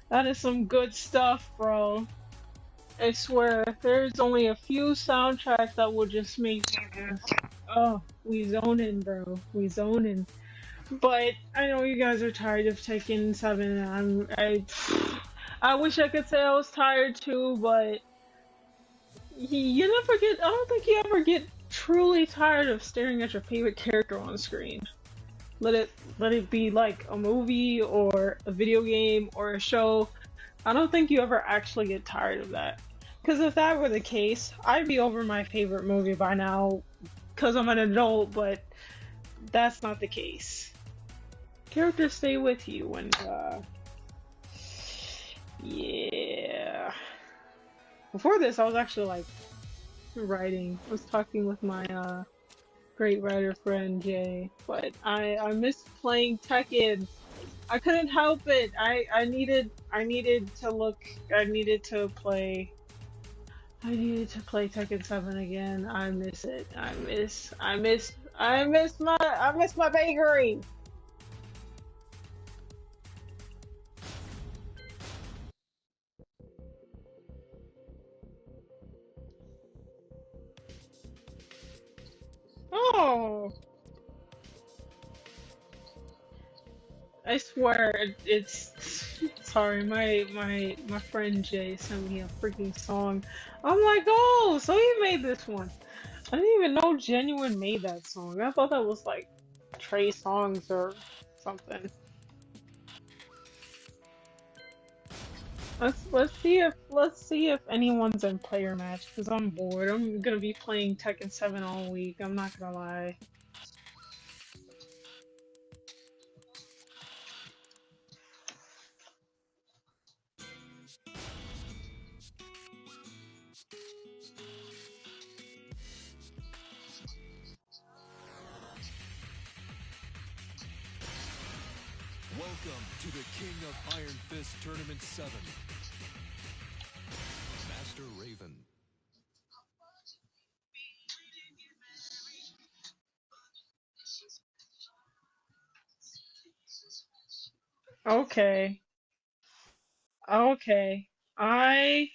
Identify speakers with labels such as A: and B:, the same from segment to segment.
A: That is some good stuff, bro. I swear, there's only a few soundtracks that will just make you just, oh, we zoning, bro. We zoning. But I know you guys are tired of Tekken 7. I wish I could say I was tired too, but you never get, I don't think you ever get truly tired of staring at your favorite character on screen. Let it be like a movie or a video game or a show. I don't think you ever actually get tired of that. Because if that were the case, I'd be over my favorite movie by now because I'm an adult, but that's not the case. Characters stay with you, and yeah. Before this, I was actually like writing. I was talking with my great writer friend Jay, but I missed playing Tekken. I couldn't help it. I needed to look. I needed to play Tekken 7 again. I miss it. I miss my bakery. Oh, I swear it's sorry, my friend Jay sent me a freaking song. I'm like, oh, so he made this one. I didn't even know Genuine made that song. I thought that was like Trey Songs or something. Let's see if anyone's in player match because I'm bored. I'm gonna be playing Tekken 7 all week. I'm not gonna lie.
B: Welcome to the King of Iron Fist Tournament 7, Master Raven.
A: Okay. Okay. I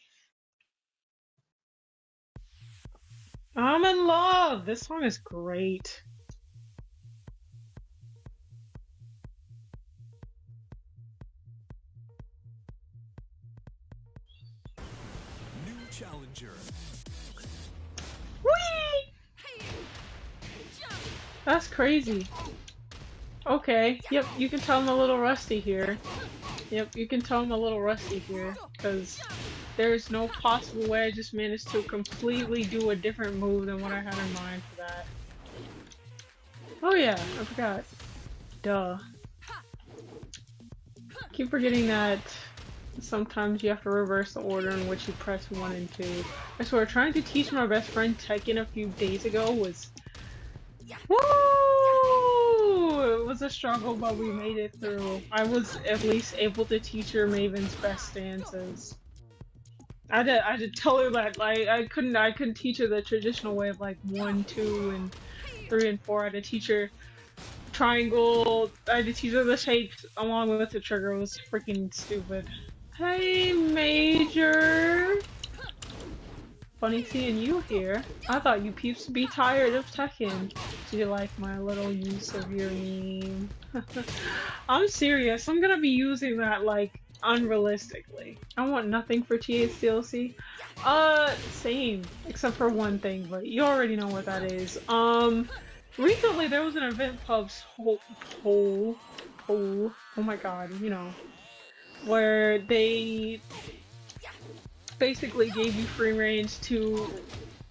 A: I'm in love. This song is great.
B: New challenger.
A: Whee! That's crazy. Okay. Yep, you can tell I'm a little rusty here. Yep, you can tell I'm a little rusty here, because there's no possible way I just managed to completely do a different move than what I had in mind for that. Oh yeah, I forgot. Duh. Keep forgetting that sometimes you have to reverse the order in which you press 1 and 2. I swear, trying to teach my best friend Tekken a few days ago was... Woo! It was a struggle, but we made it through. I was at least able to teach her Maven's best stances. I had to tell her that like I couldn't teach her the traditional way of like 1, 2, and 3 and 4. I had to teach her triangle. I had to teach her the shapes along with the trigger. It was freaking stupid. Hey, Major. Funny seeing you here. I thought you peeps would be tired of Tekken. Do you like my little use of your meme? I'm serious. I'm gonna be using that like unrealistically. I want nothing for TA's DLC. Same. Except for one thing, but you already know what that is. Recently there was an event pubs poll. Oh my god, you know. Where they basically gave you free range to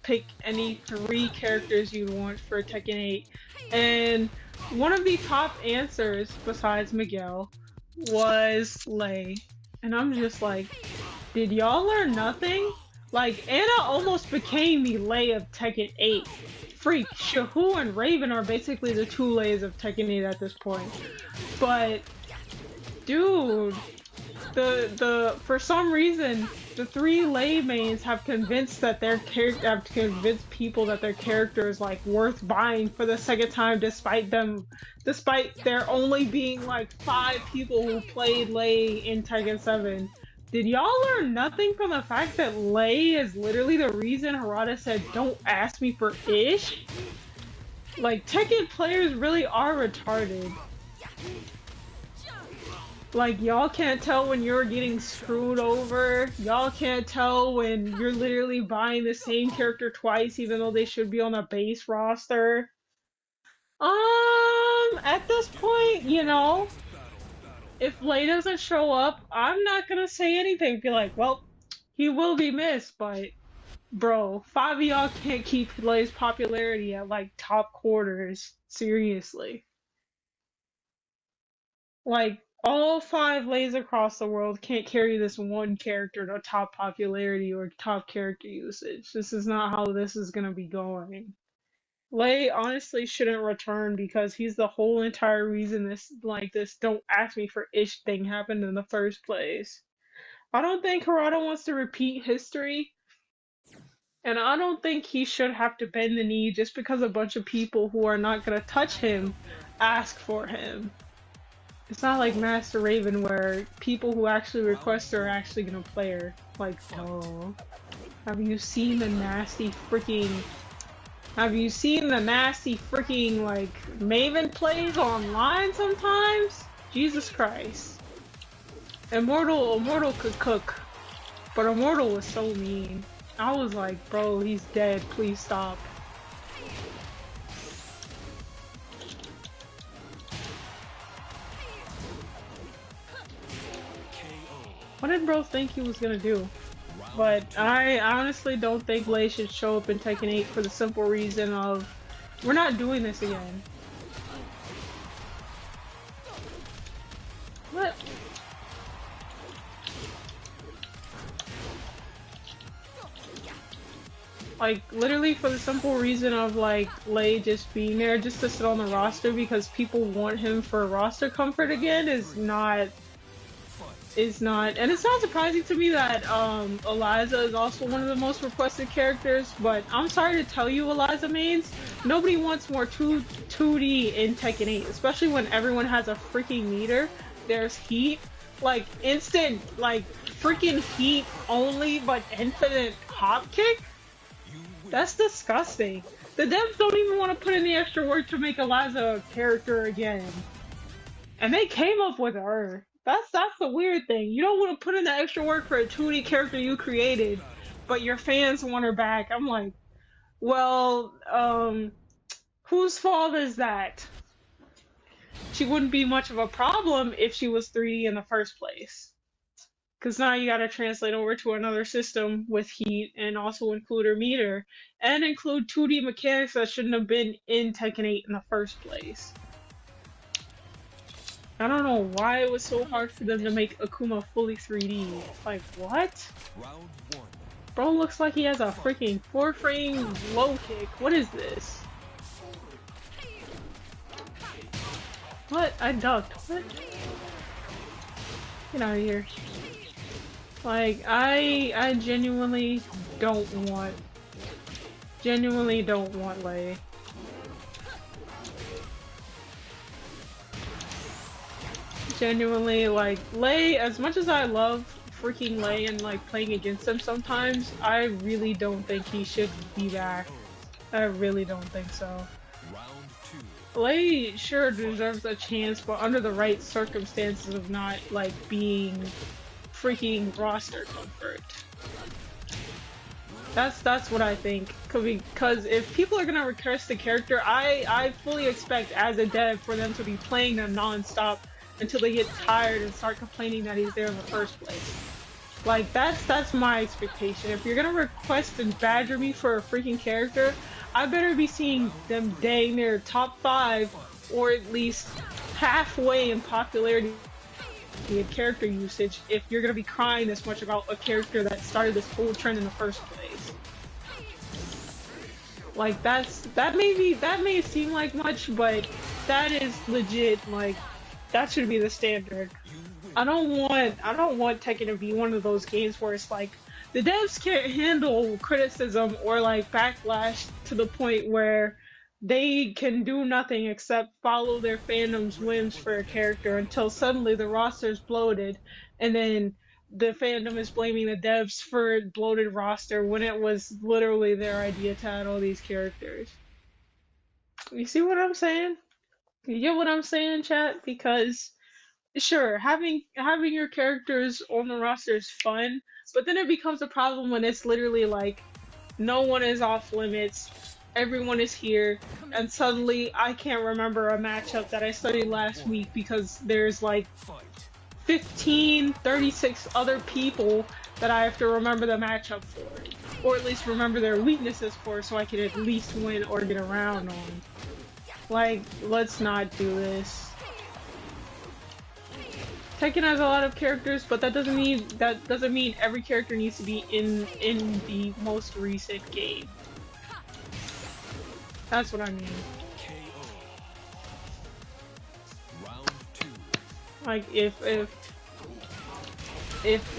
A: pick any 3 characters you want for Tekken 8. And one of the top answers, besides Miguel, was Lei. And I'm just like, did y'all learn nothing? Like, Anna almost became the Lei of Tekken 8. Freak, Shahu and Raven are basically the 2 Leis of Tekken 8 at this point. But, dude, For some reason the three Lei mains have convinced that their character have convinced people that their character is like worth buying for the second time, despite there only being like 5 people who played Lei in Tekken 7. Did y'all learn nothing from the fact that Lei is literally the reason Harada said don't ask me for ish? Like, Tekken players really are retarded. Like, y'all can't tell when you're getting screwed over. Y'all can't tell when you're literally buying the same character twice, even though they should be on a base roster. At this point, you know, if Lei doesn't show up, I'm not gonna say anything. Be like, well, he will be missed, but bro, 5 of y'all can't keep Lei's popularity at like top quarters. Seriously. Like, all 5 Leis across the world can't carry this one character to top popularity or top character usage. This is not how this is gonna be going. Lei honestly shouldn't return because he's the whole entire reason this don't ask me for ish thing happened in the first place. I don't think Harada wants to repeat history, and I don't think he should have to bend the knee just because a bunch of people who are not gonna touch him ask for him. It's not like Master Raven where people who actually request her are actually gonna play her. Like, no. Have you seen the nasty freaking... Have you seen the nasty freaking, like, Maven plays online sometimes? Jesus Christ. Immortal could cook. But Immortal was so mean. I was like, bro, he's dead. Please stop. What did bro think he was gonna do? But I honestly don't think Lei should show up in Tekken 8 for the simple reason of we're not doing this again. What? Like, literally for the simple reason of, like, Lei just being there just to sit on the roster because people want him for roster comfort again is not, and it's not surprising to me that, Eliza is also one of the most requested characters, but I'm sorry to tell you, Eliza mains, nobody wants more 2D in Tekken 8, especially when everyone has a freaking meter. There's heat, like, instant, like, freaking heat only, but infinite hop kick? That's disgusting. The devs don't even want to put in the extra work to make Eliza a character again. And they came up with her. That's the weird thing. You don't want to put in the extra work for a 2D character you created, but your fans want her back. I'm like, well, whose fault is that? She wouldn't be much of a problem if she was 3D in the first place. Because now you gotta translate over to another system with heat and also include her meter and include 2D mechanics that shouldn't have been in Tekken 8 in the first place. I don't know why it was so hard for them to make Akuma fully 3D. Like, what? Bro looks like he has a freaking 4-frame low kick. What is this? What? I ducked. What? Get out of here. Like, I genuinely don't want Lei. Genuinely, like, Lei, as much as I love freaking Lei and, like, playing against him sometimes, I really don't think he should be back. I really don't think so. Lei sure deserves a chance, but under the right circumstances of not, like, being freaking roster comfort. That's what I think. Because if people are gonna request the character, I fully expect as a dev for them to be playing them non-stop until they get tired and start complaining that he's there in the first place. Like, that's my expectation. If you're gonna request and badger me for a freaking character, I better be seeing them dang near top 5 or at least halfway in popularity and character usage if you're gonna be crying this much about a character that started this whole trend in the first place. Like, that may seem like much, but that is legit. Like, that should be the standard. I don't want Tekken to be one of those games where it's like the devs can't handle criticism or like backlash to the point where they can do nothing except follow their fandom's whims for a character until suddenly the roster is bloated and then the fandom is blaming the devs for a bloated roster when it was literally their idea to add all these characters. You see what I'm saying? You get what I'm saying, chat? Because sure, having your characters on the roster is fun, but then it becomes a problem when it's literally like no one is off limits, everyone is here, and suddenly I can't remember a matchup that I studied last week because there's like 15, 36 other people that I have to remember the matchup for, or at least remember their weaknesses for, so I can at least win or get around on. Like, let's not do this. Tekken has a lot of characters, but that doesn't mean every character needs to be in the most recent game. That's what I mean. Like if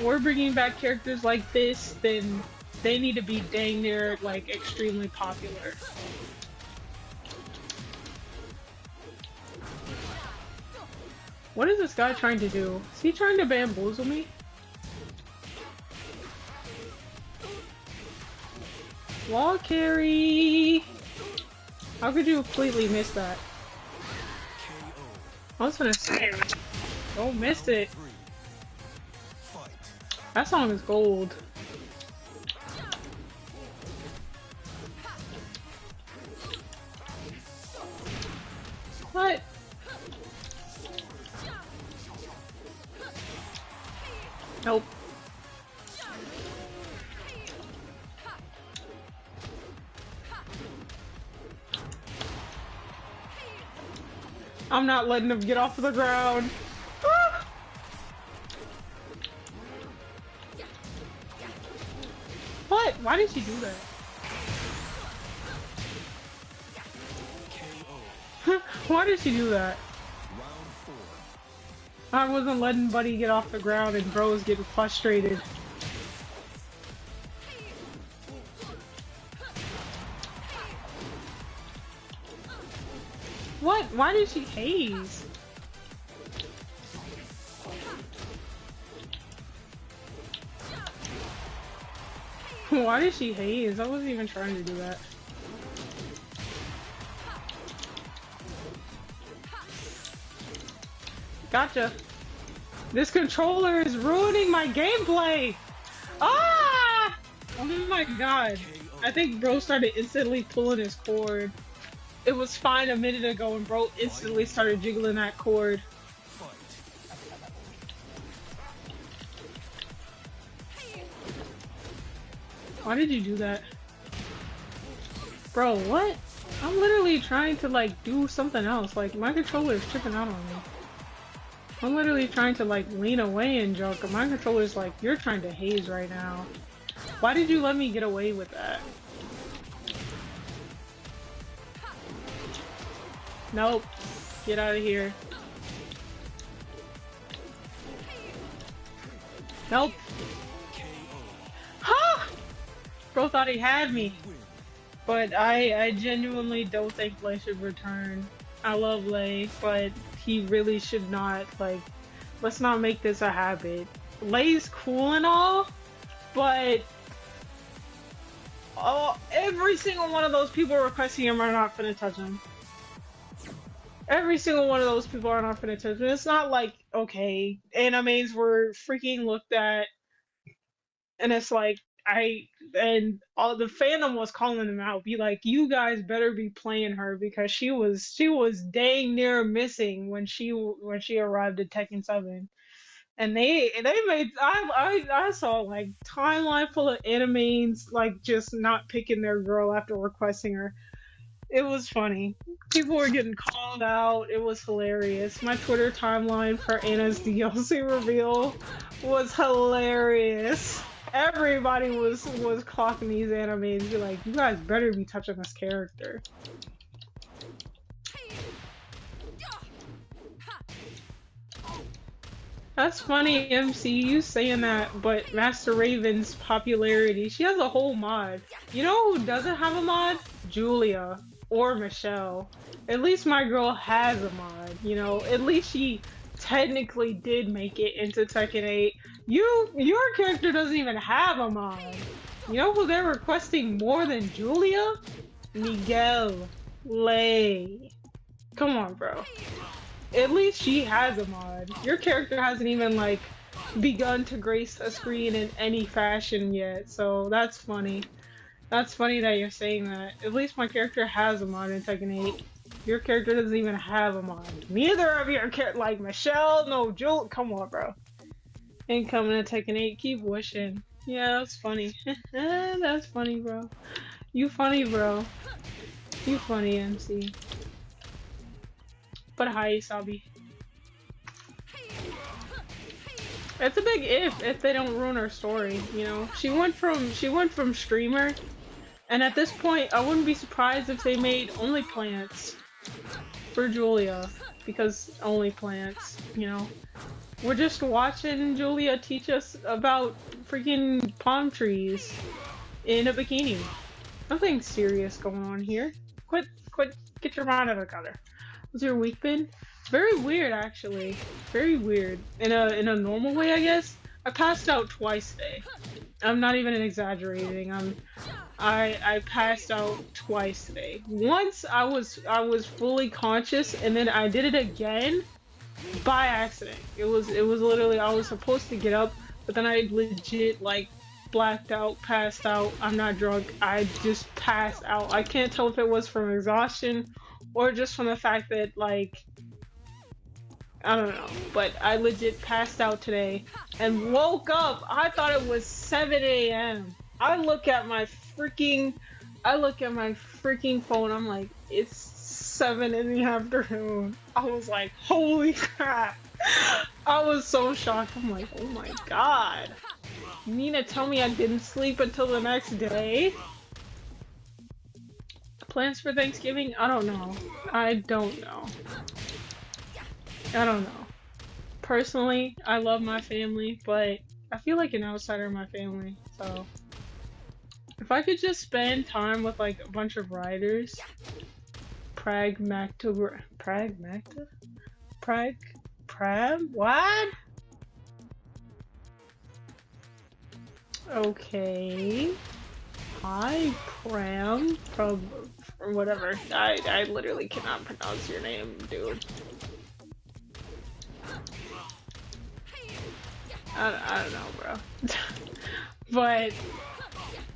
A: we're bringing back characters like this, then they need to be dang near like extremely popular. What is this guy trying to do? Is he trying to bamboozle me? Wall carry! How could you completely miss that? I was gonna say, don't miss it. That song is gold. What? Nope. I'm not letting him get off the ground. Ah! What? Why did she do that? Why did she do that? I wasn't letting Buddy get off the ground and bro was getting frustrated. What? Why did she haze? Why did she haze? I wasn't even trying to do that. Gotcha. This controller is ruining my gameplay! Ah! Oh my god. I think bro started instantly pulling his cord. It was fine a minute ago and bro instantly started jiggling that cord. Why did you do that? Bro, what? I'm literally trying to like do something else. Like my controller is tripping out on me. I'm literally trying to like lean away and junk, and my controller's like, you're trying to haze right now. Why did you let me get away with that? Nope. Get out of here. Nope. Huh! Bro thought he had me. But I genuinely don't think Lei should return. I love Lei, but he really should not, like, let's not make this a habit. Lei's cool and all, but every single one of those people requesting him are not gonna touch him. Every single one of those people are not gonna touch him. It's not like, okay, animes were freaking looked at, and it's like, all the fandom was calling them out, be like, you guys better be playing her because she was dang near missing when she arrived at Tekken 7. And they made I saw like timeline full of animes like just not picking their girl after requesting her. It was funny. People were getting called out. It was hilarious. My Twitter timeline for Anna's DLC reveal was hilarious. Everybody was clocking these animes, be like, you guys better be touching this character. That's funny, MC, you saying that, but Master Raven's popularity, she has a whole mod. You know who doesn't have a mod? Julia. Or Michelle. At least my girl has a mod, you know? At least she technically did make it into Tekken 8. Your character doesn't even have a mod. You know who they're requesting more than Julia? Miguel. Lay. Come on, bro. At least she has a mod. Your character hasn't even, like, begun to grace a screen in any fashion yet, so that's funny. That's funny that you're saying that. At least my character has a mod in Tekken 8. Your character doesn't even have a mod. Neither of your characters, like Michelle, no, Jul. Come on, bro. Ain't coming to Tekken 8. Keep wishing. Yeah, that's funny. That's funny, bro. You funny, bro. You funny, MC. But hi, Isabi. It's a big if they don't ruin her story, you know. She went from streamer, and at this point, I wouldn't be surprised if they made only plants for Julia, because only plants, you know. We're just watching Julia teach us about freaking palm trees in a bikini. Nothing serious going on here. Quit, get your mind out of the gutter. What's your week been? Very weird, actually. Very weird. In a normal way, I guess. I passed out twice today. I'm not even exaggerating. I passed out twice today. Once I was fully conscious, and then I did it again by accident. It was literally, I was supposed to get up, but then I legit like blacked out, passed out. I'm not drunk. I just passed out. I can't tell if it was from exhaustion or just from the fact that, like, I don't know, but I legit passed out today and woke up. I thought it was 7 a.m. I look at my freaking phone. I'm like, it's 7 in the afternoon. I was like, holy crap. I was so shocked. I'm like, oh my god. You mean to tell me I didn't sleep until the next day? Plans for Thanksgiving? I don't know. I don't know. I don't know. Personally, I love my family, but I feel like an outsider in my family, so if I could just spend time with like a bunch of writers, what? Okay. Hi, Pram, from whatever. I literally cannot pronounce your name, dude. I don't know, bro. But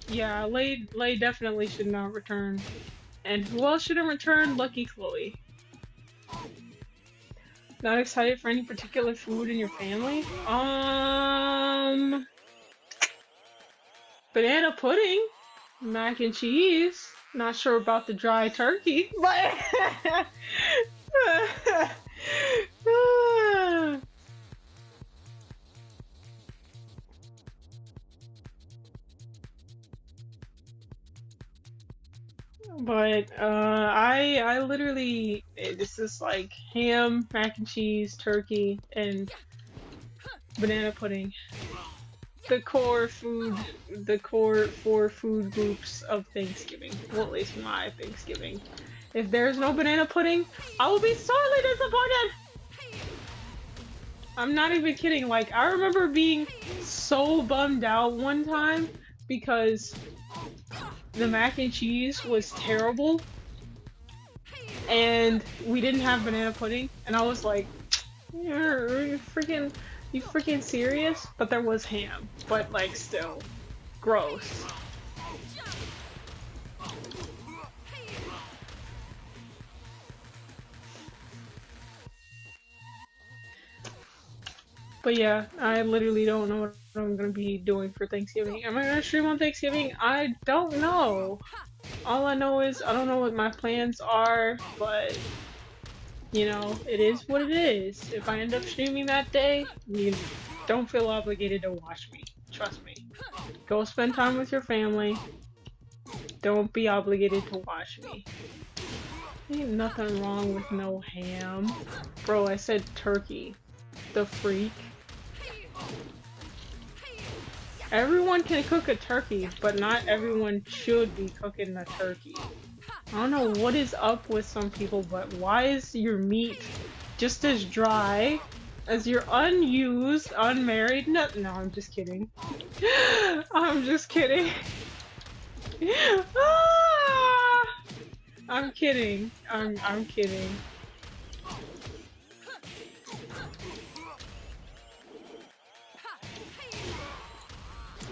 A: yeah, Lay definitely should not return. And who else shouldn't return? Lucky Chloe. Not excited for any particular food in your family? Banana pudding, mac and cheese. Not sure about the dry turkey, but but I literally, this is like ham, mac and cheese, turkey, and banana pudding. The core four food groups of Thanksgiving. Well, at least my Thanksgiving. If there's no banana pudding, I will be sorely disappointed! I'm not even kidding. Like, I remember being so bummed out one time because the mac and cheese was terrible and we didn't have banana pudding, and I was like, are you freaking serious? But there was ham, but like still gross. But yeah, I literally don't know what I'm gonna be doing for Thanksgiving. Am I gonna stream on Thanksgiving? I don't know. All I know is I don't know what my plans are, but you know, it is what it is. If I end up streaming that day, you don't feel obligated to watch me. Trust me. Go spend time with your family. Don't be obligated to watch me. Ain't nothing wrong with no ham. Bro, I said turkey. The freak. Everyone can cook a turkey, but not everyone should be cooking a turkey. I don't know what is up with some people, but why is your meat just as dry as your unused, unmarried? No, no, I'm just kidding. I'm just kidding. Ah! I'm kidding. I'm kidding.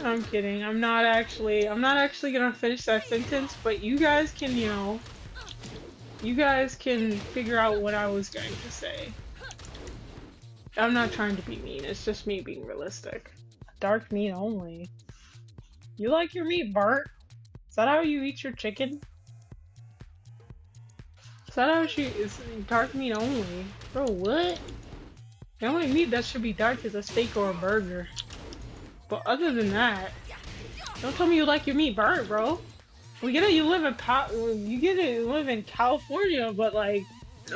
A: I'm kidding. I'm not actually gonna finish that sentence, but you guys can, you know, you guys can figure out what I was going to say. I'm not trying to be mean, it's just me being realistic. Dark meat only. You like your meat burnt? Is that how you eat your chicken? Is that how she is? Dark meat only? Bro, what? The only meat that should be dark is a steak or a burger. But other than that, don't tell me you like your meat burnt, bro. We get it, you live in you live in California, but like, you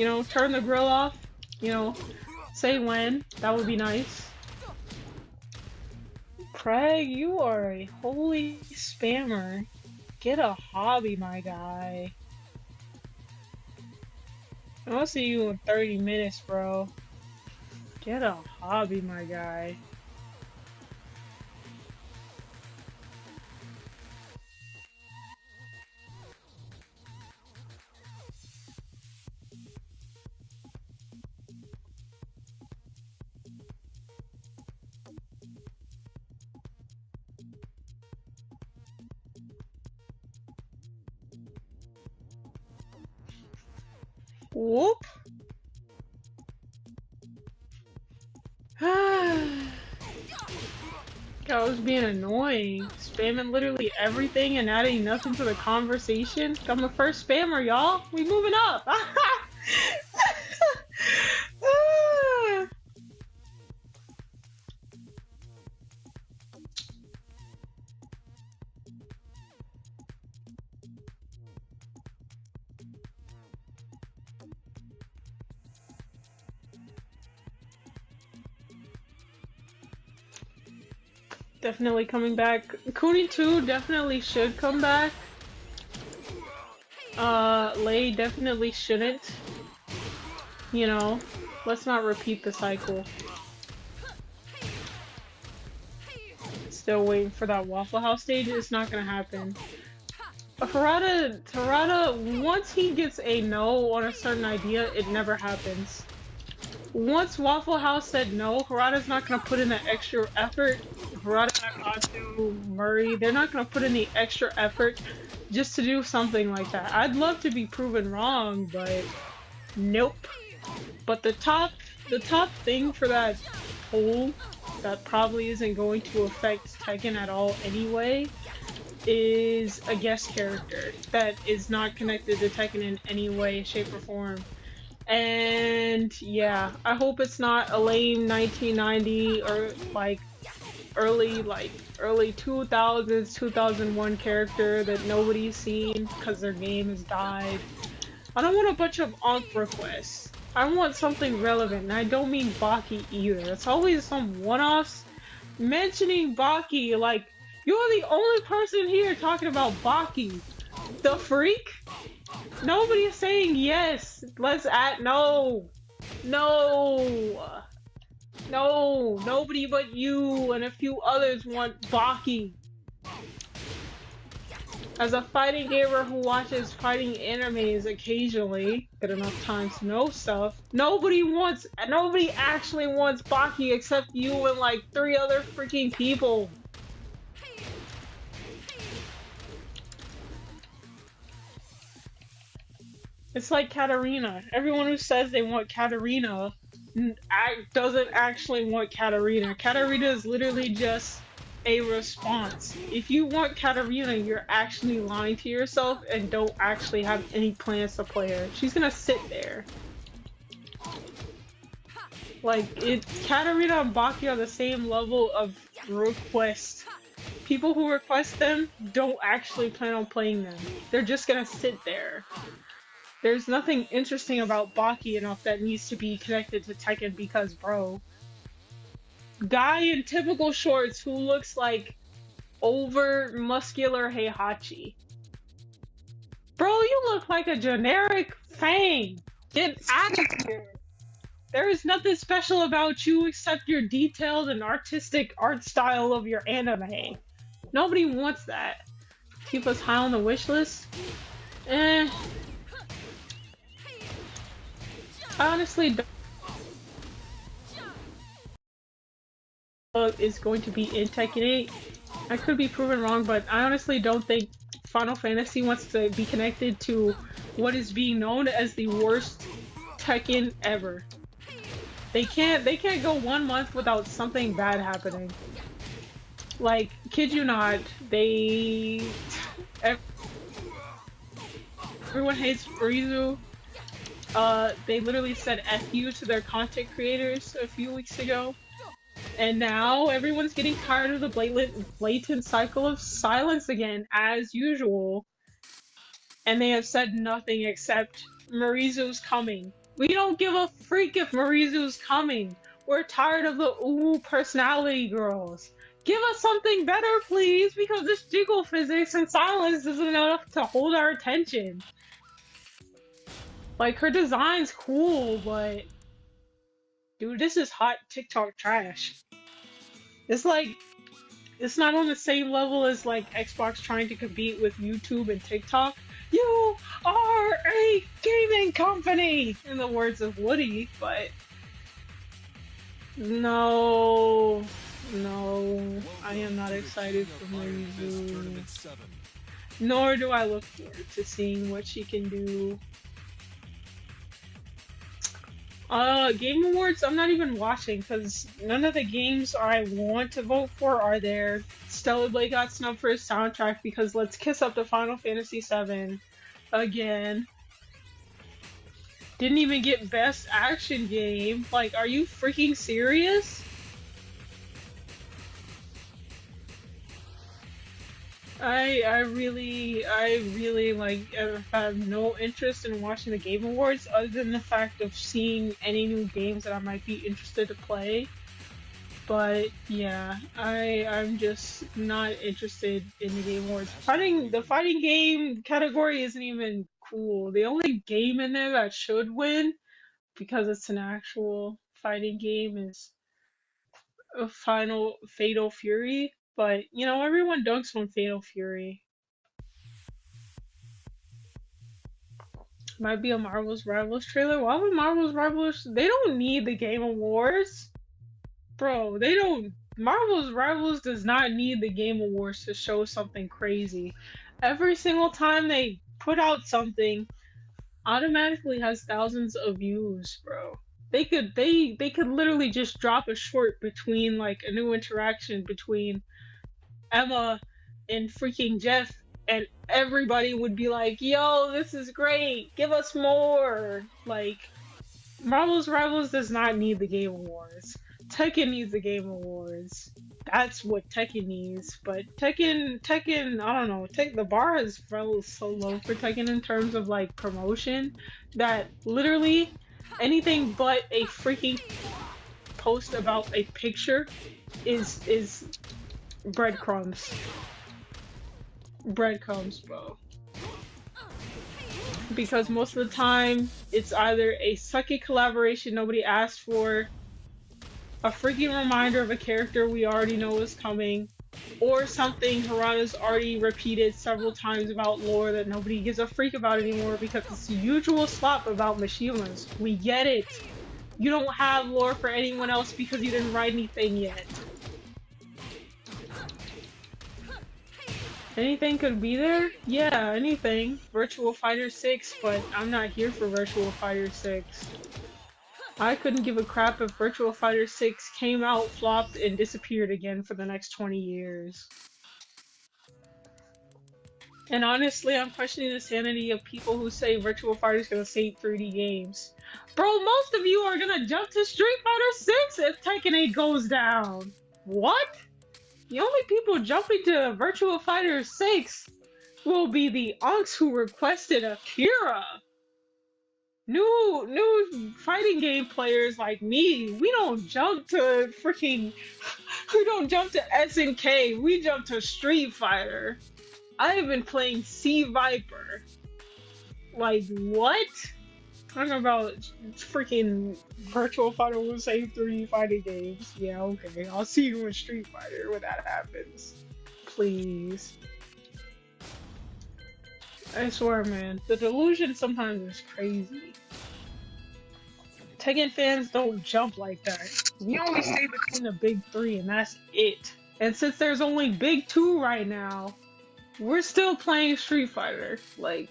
A: know, turn the grill off. You know, say when. That would be nice. Craig, you are a holy spammer. Get a hobby, my guy. I'll see you in 30 minutes, bro. Get a hobby, my guy. Whoop. I was being annoying. Spamming literally everything and adding nothing to the conversation. I'm the first spammer, y'all. We moving up. Definitely coming back. Cooney 2 definitely should come back. Lay definitely shouldn't. You know, let's not repeat the cycle. Still waiting for that Waffle House stage. It's not gonna happen. Harada, once he gets a no on a certain idea, it never happens. Once Waffle House said no, Harada's not gonna put in the extra effort. Harada, Nakatu, Murray, they're not gonna put in the extra effort just to do something like that. I'd love to be proven wrong, but nope. But the top thing for that poll that probably isn't going to affect Tekken at all anyway is a guest character that is not connected to Tekken in any way, shape, or form. And yeah, I hope it's not a lame 1990 or like early 2000s, 2001 character that nobody's seen because their game has died. I don't want a bunch of onk requests. I want something relevant, and I don't mean Baki either. It's always some one-offs. Mentioning Baki, like, you're the only person here talking about Baki. The freak? Nobody's saying yes. Let's add no. No. No. Nobody but you and a few others want Baki. As a fighting gamer who watches fighting animes occasionally, get enough time to know stuff, nobody actually wants Baki except you and like 3 other freaking people. It's like Katarina. Everyone who says they want Katarina doesn't actually want Katarina. Katarina is literally just a response. If you want Katarina, you're actually lying to yourself and don't actually have any plans to play her. She's gonna sit there. Like, Katarina and Baki are the same level of request. People who request them don't actually plan on playing them. They're just gonna sit there. There's nothing interesting about Baki enough that needs to be connected to Tekken because, bro, guy in typical shorts who looks like over muscular Heihachi. Bro, you look like a generic Fang. Get out of here. There is nothing special about you except your detailed and artistic art style of your anime. Nobody wants that. Keep us high on the wish list? Eh. I honestly don't is going to be in Tekken 8. I could be proven wrong, but I honestly don't think Final Fantasy wants to be connected to what is being known as the worst Tekken ever. They can't go 1 month without something bad happening. Like, kid you not, everyone hates Frieza. They literally said F you to their content creators a few weeks ago. And now everyone's getting tired of the blatant cycle of silence again, as usual. And they have said nothing except Marizu's coming. We don't give a freak if Marizu's coming. We're tired of the ooh personality girls. Give us something better, please, because this jiggle physics and silence isn't enough to hold our attention. Like, her design's cool, but dude, this is hot TikTok trash. It's like, it's not on the same level as like Xbox trying to compete with YouTube and TikTok. You are a gaming company, in the words of Woody, but no, I am not excited for Marizu. Nor do I look forward to seeing what she can do. Game Awards, I'm not even watching because none of the games I want to vote for are there. Stellar Blade got snubbed for his soundtrack because Let's Kiss Up to Final Fantasy VII again. Didn't even get Best Action Game. Like, are you freaking serious? I really like have no interest in watching the Game Awards other than the fact of seeing any new games that I might be interested to play. But yeah, I'm just not interested in the Game Awards. The fighting game category isn't even cool. The only game in there that should win, because it's an actual fighting game, is a Fatal Fury. But you know, everyone dunks on Fatal Fury. Might be a Marvel's Rivals trailer. Why would Marvel's Rivals? They don't need the Game Awards. Bro, they don't. Marvel's Rivals does not need the Game Awards to show something crazy. Every single time they put out something, automatically has thousands of views, bro. They could literally just drop a short between like a new interaction between Emma and freaking Jeff, and everybody would be like, yo, this is great, give us more. Like, Marvel's Rivals does not need the Game Awards. Tekken needs the Game Awards. That's what Tekken needs. But Tekken, I don't know. The bar has fell so low for Tekken in terms of like promotion that literally anything but a freaking post about a picture is breadcrumbs. Breadcrumbs, bro. Because most of the time, it's either a sucky collaboration nobody asked for, a freaking reminder of a character we already know is coming, or something Harada's already repeated several times about lore that nobody gives a freak about anymore because it's the usual slop about Mishimas. We get it. You don't have lore for anyone else because you didn't write anything yet. Anything could be there? Yeah, anything. Virtual Fighter 6, but I'm not here for Virtual Fighter 6. I couldn't give a crap if Virtual Fighter 6 came out, flopped, and disappeared again for the next 20 years. And honestly, I'm questioning the sanity of people who say Virtual Fighter is gonna save 3D games. Bro, most of you are gonna jump to Street Fighter 6 if Tekken 8 goes down. What? The only people jumping to Virtual Fighter 6 will be the unks who requested Akira. New fighting game players like me, we don't jump to freaking we don't jump to SNK, we jump to Street Fighter. I have been playing Sea Viper. Like what? Talking about freaking Virtual Fighter Save 3 fighting games. Yeah, okay. I'll see you in Street Fighter when that happens. Please. I swear, man. The delusion sometimes is crazy. Tekken fans don't jump like that. We only stay between the big three, and that's it. And since there's only big two right now, we're still playing Street Fighter. Like,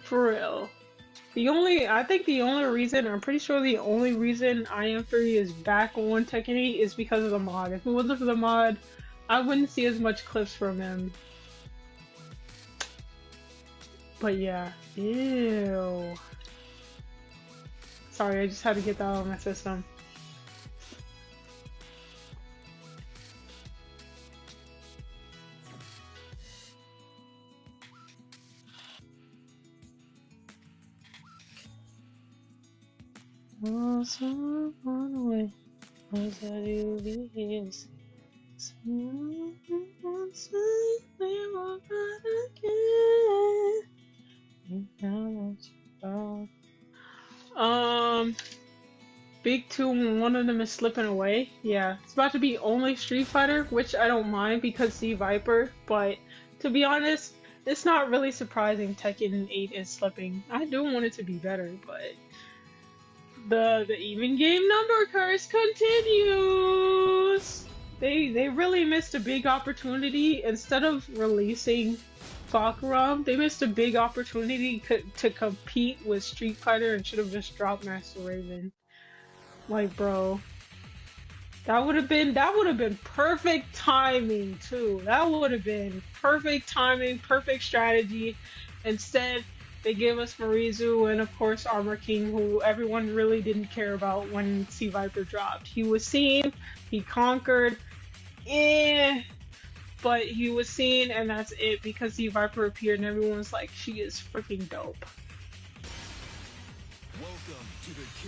A: for real. I think the only reason, I'm pretty sure the only reason IM3 is back on Tekken 8 is because of the mod. If it wasn't for the mod, I wouldn't see as much clips from him. But yeah, ew. Sorry, I just had to get that out of my system. Oh, someone away. Was that you is? Someone said they were back again. Now that you're gone. Big two, one of them is slipping away. Yeah, it's about to be only Street Fighter, which I don't mind because Sea Viper, but to be honest, it's not really surprising Tekken 8 is slipping. I do want it to be better, but the even game number curse continues. They really missed a big opportunity. Instead of releasing Bakaram, they missed a big opportunity to compete with Street Fighter and should have just dropped Master Raven. Like, bro, that would have been perfect timing too. That would have been perfect timing, perfect strategy. Instead, they gave us Marizu and of course Armor King, who everyone really didn't care about when Sea Viper dropped. He was seen, he conquered, but he was seen and that's it because Sea Viper appeared and everyone was like, she is freaking dope.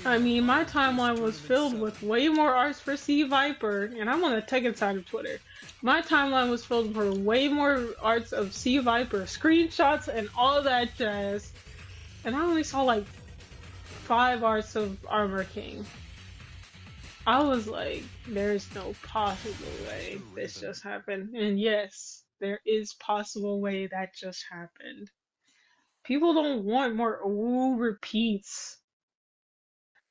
A: I mean, my timeline was filled with way more arts for Sea Viper, and I'm on the Tekken side of Twitter. My timeline was filled with way more arts of Sea Viper, screenshots, and all that jazz. And I only saw like 5 arts of Armor King. I was like, there's no possible way this just happened. And yes, there is possible way that just happened. People don't want more ooh repeats.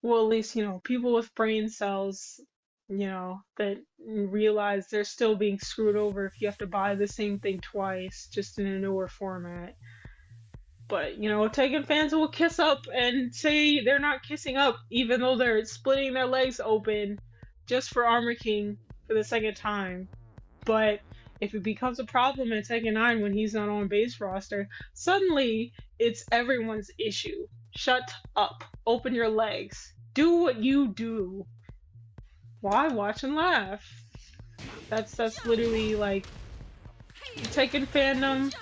A: Well, at least, people with brain cells, that realize they're still being screwed over if you have to buy the same thing twice, just in a newer format. But, Tekken fans will kiss up and say they're not kissing up, even though they're splitting their legs open just for Armor King for the second time. But if it becomes a problem in Tekken 9 when he's not on base roster, suddenly it's everyone's issue. Shut up. Open your legs. Do what you do. Why watch and laugh? That's literally like Tekken fandom.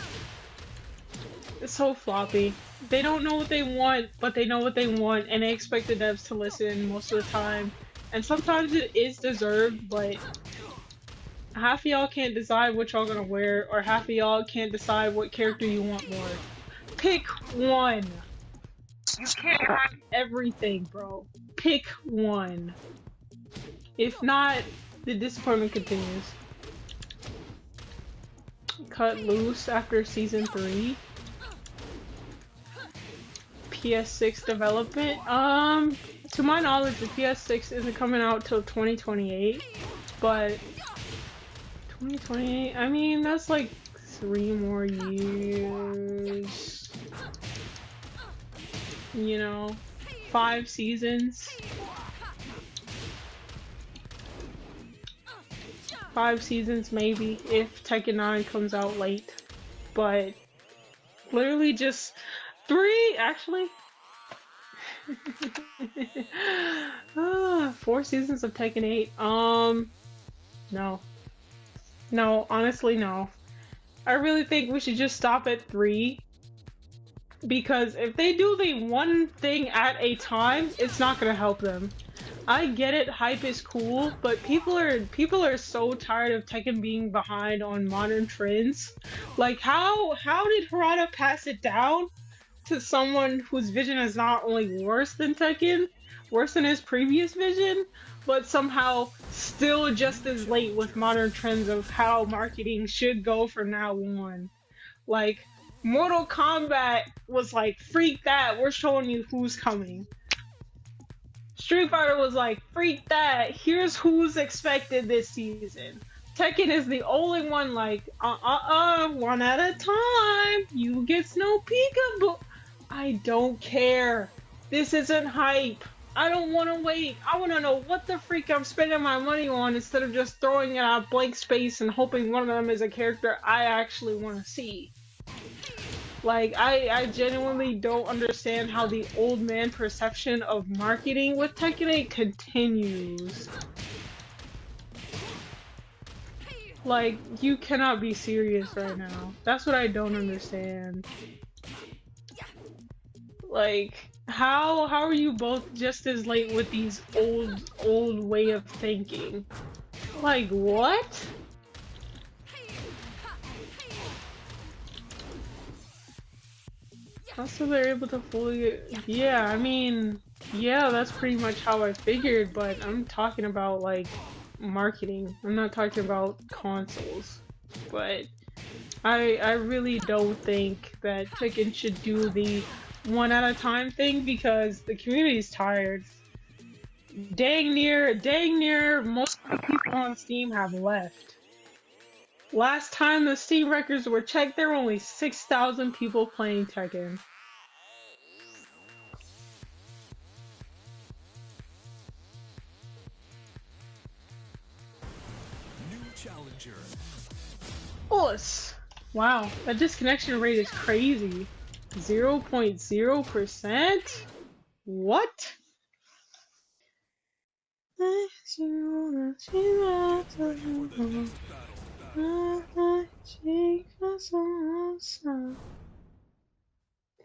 A: It's so floppy. They don't know what they want, but they know what they want, and they expect the devs to listen most of the time. And sometimes it is deserved, but half of y'all can't decide what y'all gonna wear, or half of y'all can't decide what character you want more. Pick one. You can't have everything, bro. Pick one. If not, the disappointment continues. Cut loose after season 3. PS6 development. To my knowledge, the PS6 isn't coming out till 2028, but 2028. I mean, that's like 3 more years. 5 seasons. 5 seasons maybe if Tekken 9 comes out late, but literally just 3 actually. 4 seasons of Tekken 8. No, honestly no. I really think we should just stop at 3 Because if they do the one thing at a time, it's not gonna help them. I get it, hype is cool, but people are so tired of Tekken being behind on modern trends. Like how did Harada pass it down to someone whose vision is not only worse than Tekken, worse than his previous vision, but somehow still just
B: New
A: as late with
B: challenger.
A: modern trends of how marketing should go from now on. Like Mortal Kombat was like, freak that, we're showing you who's coming. Street Fighter was like, freak that, here's who's expected this season. Tekken is the only one like, one at a time. You get no peekaboo. I don't care. This isn't hype. I don't want to wait. I want to know what the freak I'm spending my money on instead of just throwing it out blank space and hoping one of them is a character I actually want to see. Like, I genuinely don't understand how the old man perception of marketing with Tekken 8 continues. Like, you cannot be serious right now. That's what I don't understand. Like, how are you both just as late with these old way of thinking? Like, what? Also, they're able to fully... Yeah, I mean, yeah, that's pretty much how I figured, but I'm talking about, like, marketing. I'm not talking about consoles. But I really don't think that Tekken should do the one at a time thing because the community's tired. Dang near most of the people on Steam have left. Last time the Steam records were checked, there were only 6,000 people playing Tekken.
B: New challenger.
A: Us. Wow, that disconnection rate is crazy. 0.0%? What?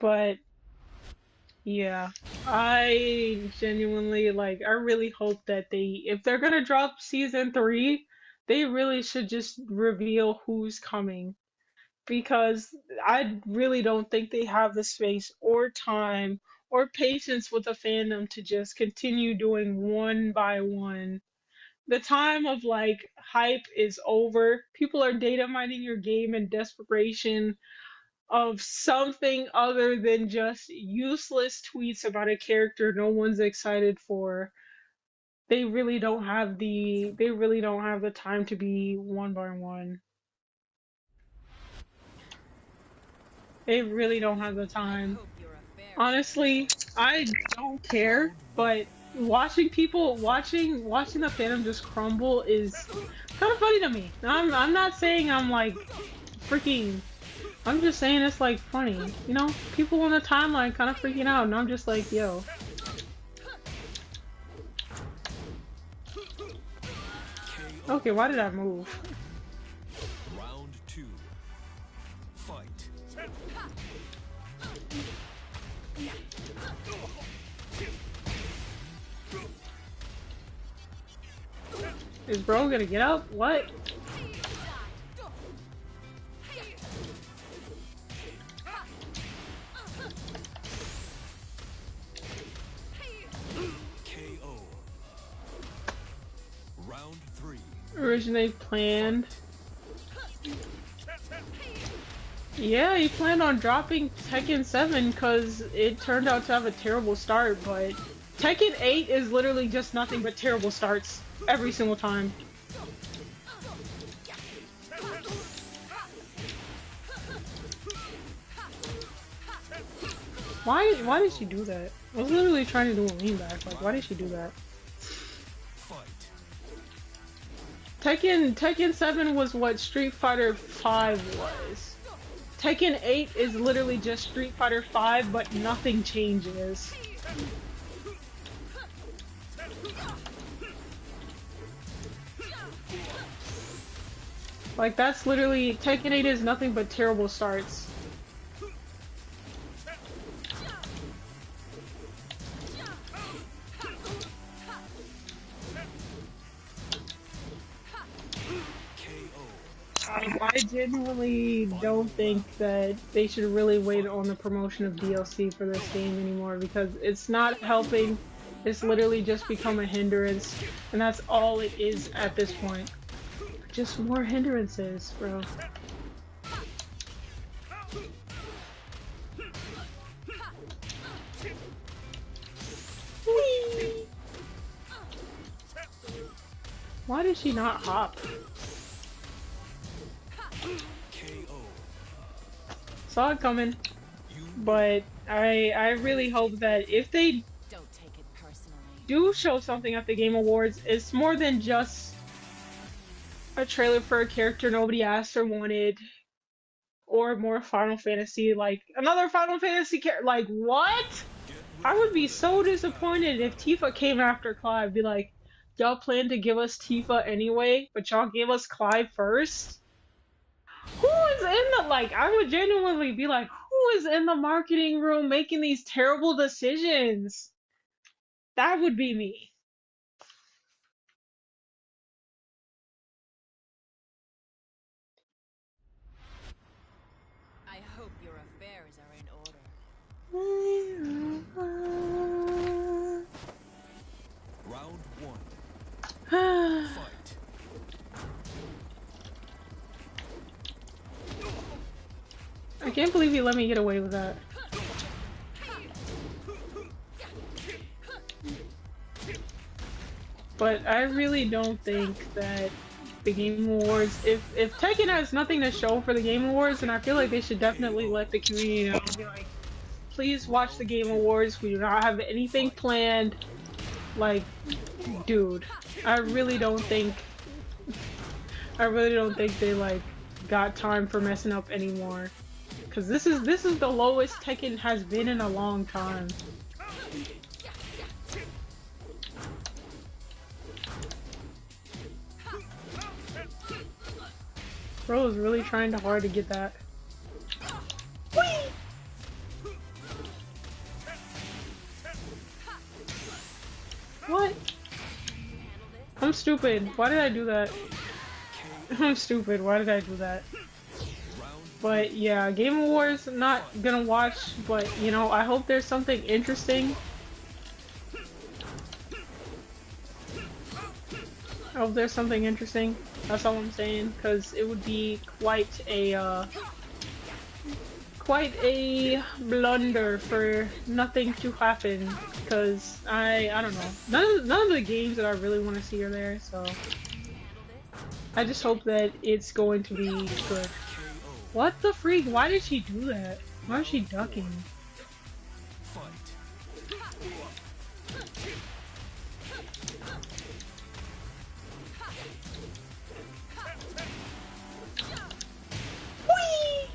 A: But yeah, I genuinely like. I really hope that if they're gonna drop season 3, they really should just reveal who's coming because I really don't think they have the space or time or patience with the fandom to just continue doing one by one. The time of like hype is over. People are data mining your game in desperation of something other than just useless tweets about a character no one's excited for. They really don't have the time to be one by one. They really don't have the time. Honestly, I don't care, but watching the fandom just crumble is kind of funny to me. I'm not saying I'm like freaking. I'm just saying it's like funny, you know? People on the timeline kind of freaking out, and I'm just like, yo. Okay, why did I move?
B: Round 2. Fight.
A: Is bro gonna get up? What?
B: KO. Round 3.
A: Originally planned. Yeah, he planned on dropping Tekken 7 because it turned out to have a terrible start, but Tekken 8 is literally just nothing but terrible starts every single time. Why did she do that? I was literally trying to do a lean back. Like, why did she do that?
B: Fight.
A: Tekken 7 was what Street Fighter 5 was. Tekken 8 is literally just Street Fighter 5, but nothing changes. Like, that's literally... Tekken 8 is nothing but terrible starts. I genuinely don't think that they should really wait on the promotion of DLC for this game anymore because it's not helping. It's literally just become a hindrance, and that's all it is at this point. Just more hindrances, bro. Whee! Why did she not hop? Saw it coming, but I really hope that if they
C: Don't take it personally.
A: do show something at the Game Awards, it's more than just a trailer for a character nobody asked or wanted, or more Final Fantasy, like another Final Fantasy character. Like what? I would be so disappointed if Tifa came after Clive. Be like, y'all plan to give us Tifa anyway, but y'all gave us Clive first. Who is in the like? I would genuinely be like, who is in the marketing room making these terrible decisions? That would be me.
C: I hope your affairs are in order.
B: Round one. Fight.
A: I can't believe you let me get away with that. But I really don't think that the Game Awards, if Tekken has nothing to show for the Game Awards, then I feel like they should definitely let the community know. Be like, please watch the Game Awards. We do not have anything planned. Like, dude, I really don't think they like got time for messing up anymore. Cause this is the lowest Tekken has been in a long time. Bro is really trying to hard to get that. Whee! What? I'm stupid. Why did I do that? I'm stupid. Why did I do that? But yeah, Game Awards, not gonna watch, but you know, I hope there's something interesting. I hope there's something interesting. That's all I'm saying, because it would be quite a blunder for nothing to happen. Because I don't know, none of the games that I really want to see are there. So I just hope that it's going to be good. What the freak? Why did she do that? Why is she ducking? Whee!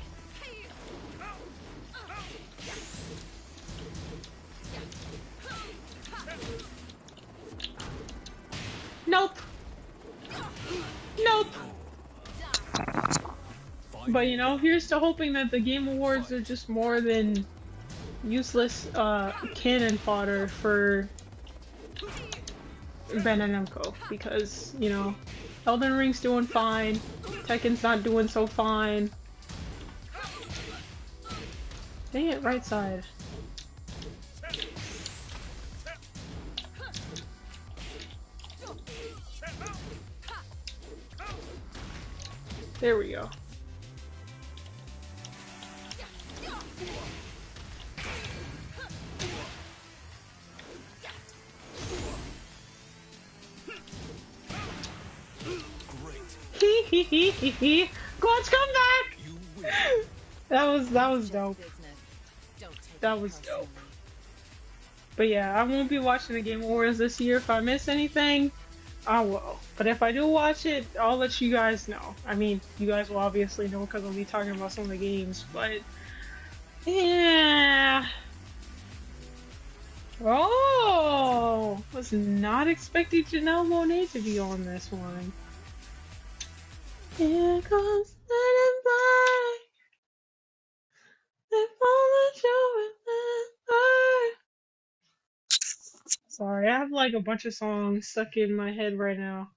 A: Nope. Nope. But you know, here's to hoping that the Game Awards are just more than useless cannon fodder for Bandai Namco, because you know, Elden Ring's doing fine, Tekken's not doing so fine. Dang it, right side. There we go. Hee hee hee hee hee. Clutch comeback! That was dope. That was dope. But yeah, I won't be watching the Game Awards this year. If I miss anything, I will. But if I do watch it, I'll let you guys know. I mean, you guys will obviously know because I'll be talking about some of the games. But yeah. Oh, was not expecting Janelle Monáe to be on this one. Here comes Cinnabon. If only you remember. Sorry, I have like a bunch of songs stuck in my head right now.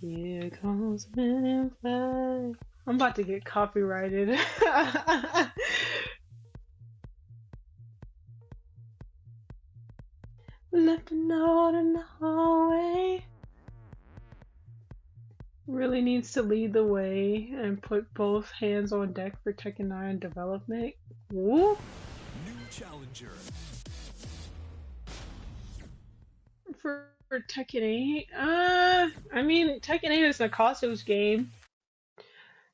A: Here comes men in black. I'm about to get copyrighted. Left a note in the hallway. Really needs to lead the way and put both hands on deck for Tekken 9 development. Woo!
B: New challenger.
A: For Tekken 8? I mean, Tekken 8 is Nakasu's game.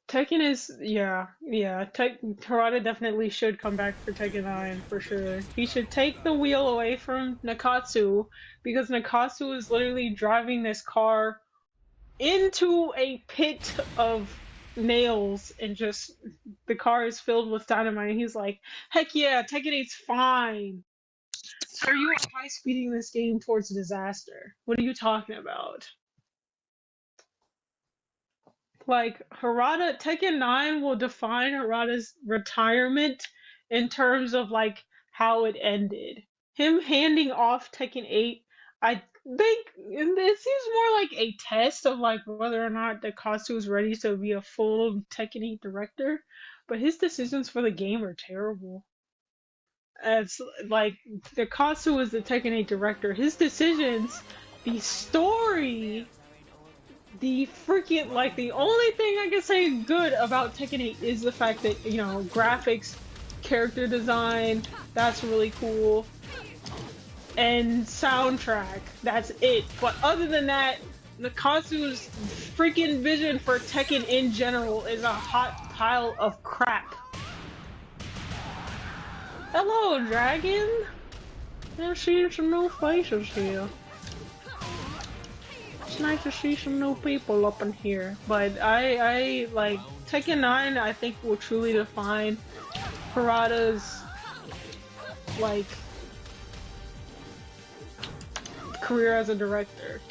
A: Tekken is, yeah. Harada definitely should come back for Tekken 9 for sure. He should take the wheel away from Nakatsu because Nakatsu is literally driving this car into a pit of nails and just the car is filled with dynamite. And he's like, heck yeah, Tekken 8's fine. Are you high speeding this game towards disaster? What are you talking about? Like, Harada, Tekken 9 will define Harada's retirement in terms of, like, how it ended. Him handing off Tekken 8, I think it seems more like a test of, like, whether or not Dakasu is ready to be a full Tekken 8 director. But his decisions for the game are terrible. It's like, Dakasu is the Tekken 8 director. His decisions, the story, the freaking, like, the only thing I can say good about Tekken 8 is the fact that, you know, graphics, character design, that's really cool, and soundtrack, that's it. But other than that, Nakatsu's freaking vision for Tekken in general is a hot pile of crap. Hello, dragon! I'm seeing some new faces here. It's nice to see some new people up in here, but I like Tekken 9. I think will truly define Harada's like career as a director.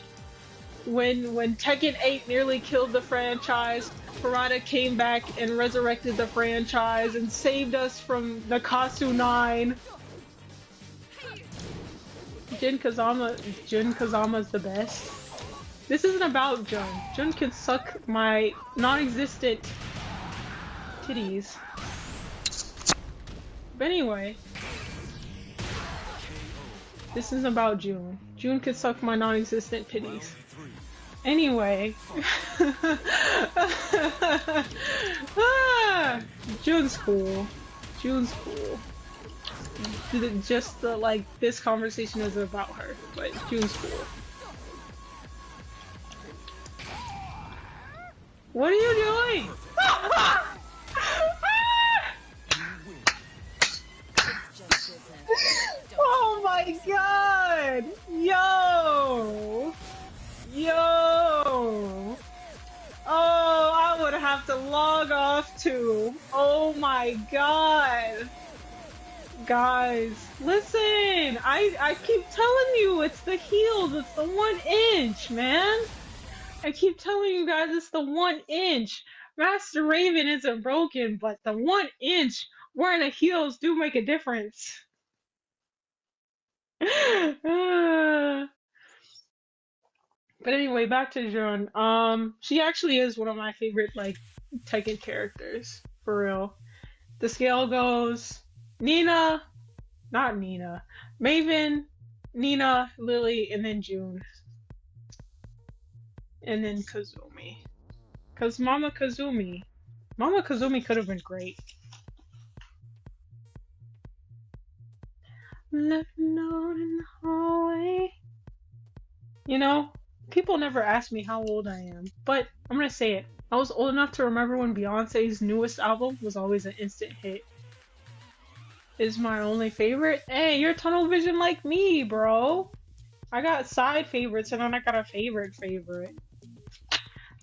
A: When Tekken 8 nearly killed the franchise, Harada came back and resurrected the franchise and saved us from Nakasu 9. Jin Kazama's the best. This isn't about Jun. Jun can suck my non-existent titties. But anyway, this isn't about Jun. Jun can suck my non-existent titties. Anyway, Jun's cool. Jun's cool. Just the, like, this conversation is about her, but Jun's cool. What are you doing? Oh my god! Yo! Yo! Oh, I would have to log off too. Oh my god! Guys, listen! I keep telling you, it's the heels, it's the 1 inch, man! I keep telling you guys it's the 1 inch. Master Raven isn't broken, but the 1 inch wearing the heels do make a difference. But anyway, back to Jun. She actually is one of my favorite, like, Tekken characters, for real. The scale goes Nina, not Nina, Maven, Nina, Lily, and then June. And then Kazumi. Cause Mama Kazumi could have been great. Left a note in the hallway. You know, people never ask me how old I am, but I'm gonna say it. I was old enough to remember when Beyonce's newest album was always an instant hit. Is my only favorite? Hey, you're tunnel vision like me, bro. I got side favorites and then I got a favorite.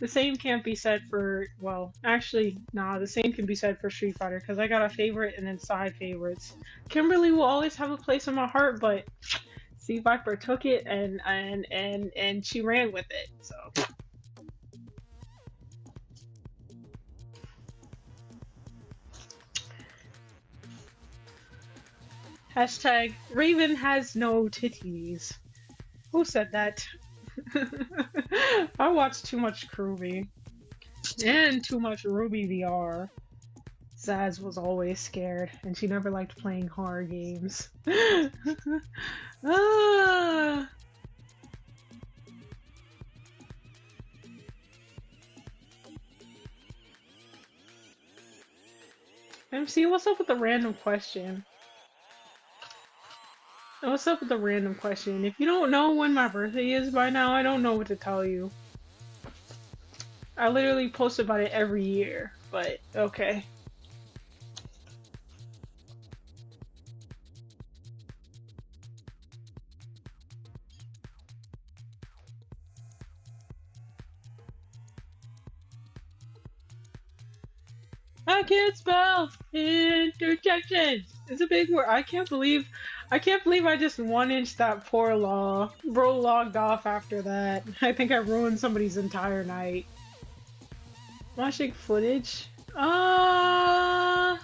A: The same can't be said for, well, actually, nah, the same can be said for Street Fighter, because I got a favorite and then side favorites. Kimberly will always have a place in my heart, but C Viper took it and she ran with it, so. Hashtag Raven has no titties. Who said that? I watched too much Groovy and too much Ruby VR. Zaz was always scared, and she never liked playing horror games. Ah. MC, what's up with the random question? What's up with the random question? If you don't know when my birthday is by now, I don't know what to tell you. I literally post about it every year, but okay. I can't spell interjection. It's a big word. I can't believe I just 1-inched that poor Law. Bro logged off after that. I think I ruined somebody's entire night. Watching footage? Well,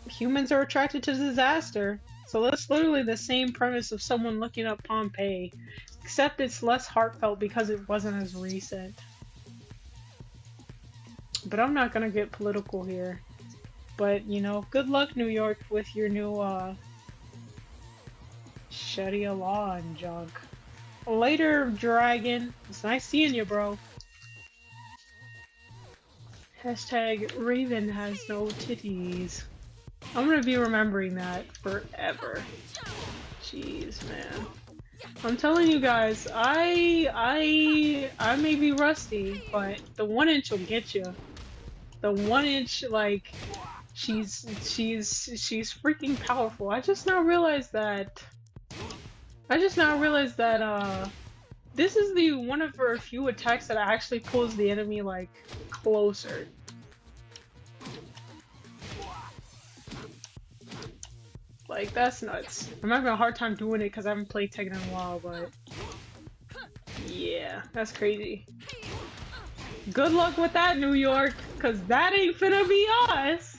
A: humans are attracted to disaster. So that's literally the same premise of someone looking up Pompeii. Except it's less heartfelt because it wasn't as recent. But I'm not gonna get political here. But, you know, good luck, New York, with your new, Sharia law and junk. Later, Dragon. It's nice seeing you, bro. Hashtag Raven has no titties. I'm gonna be remembering that forever. Jeez, man. I'm telling you guys, I may be rusty, but the 1-inch will get you. The 1-inch, like, she's freaking powerful. I just now realized that. This is the one of her few attacks that actually pulls the enemy, like, closer. Like, that's nuts. I'm having a hard time doing it because I haven't played Tekken in a while, but yeah, that's crazy. Good luck with that, New York, because that ain't finna be us!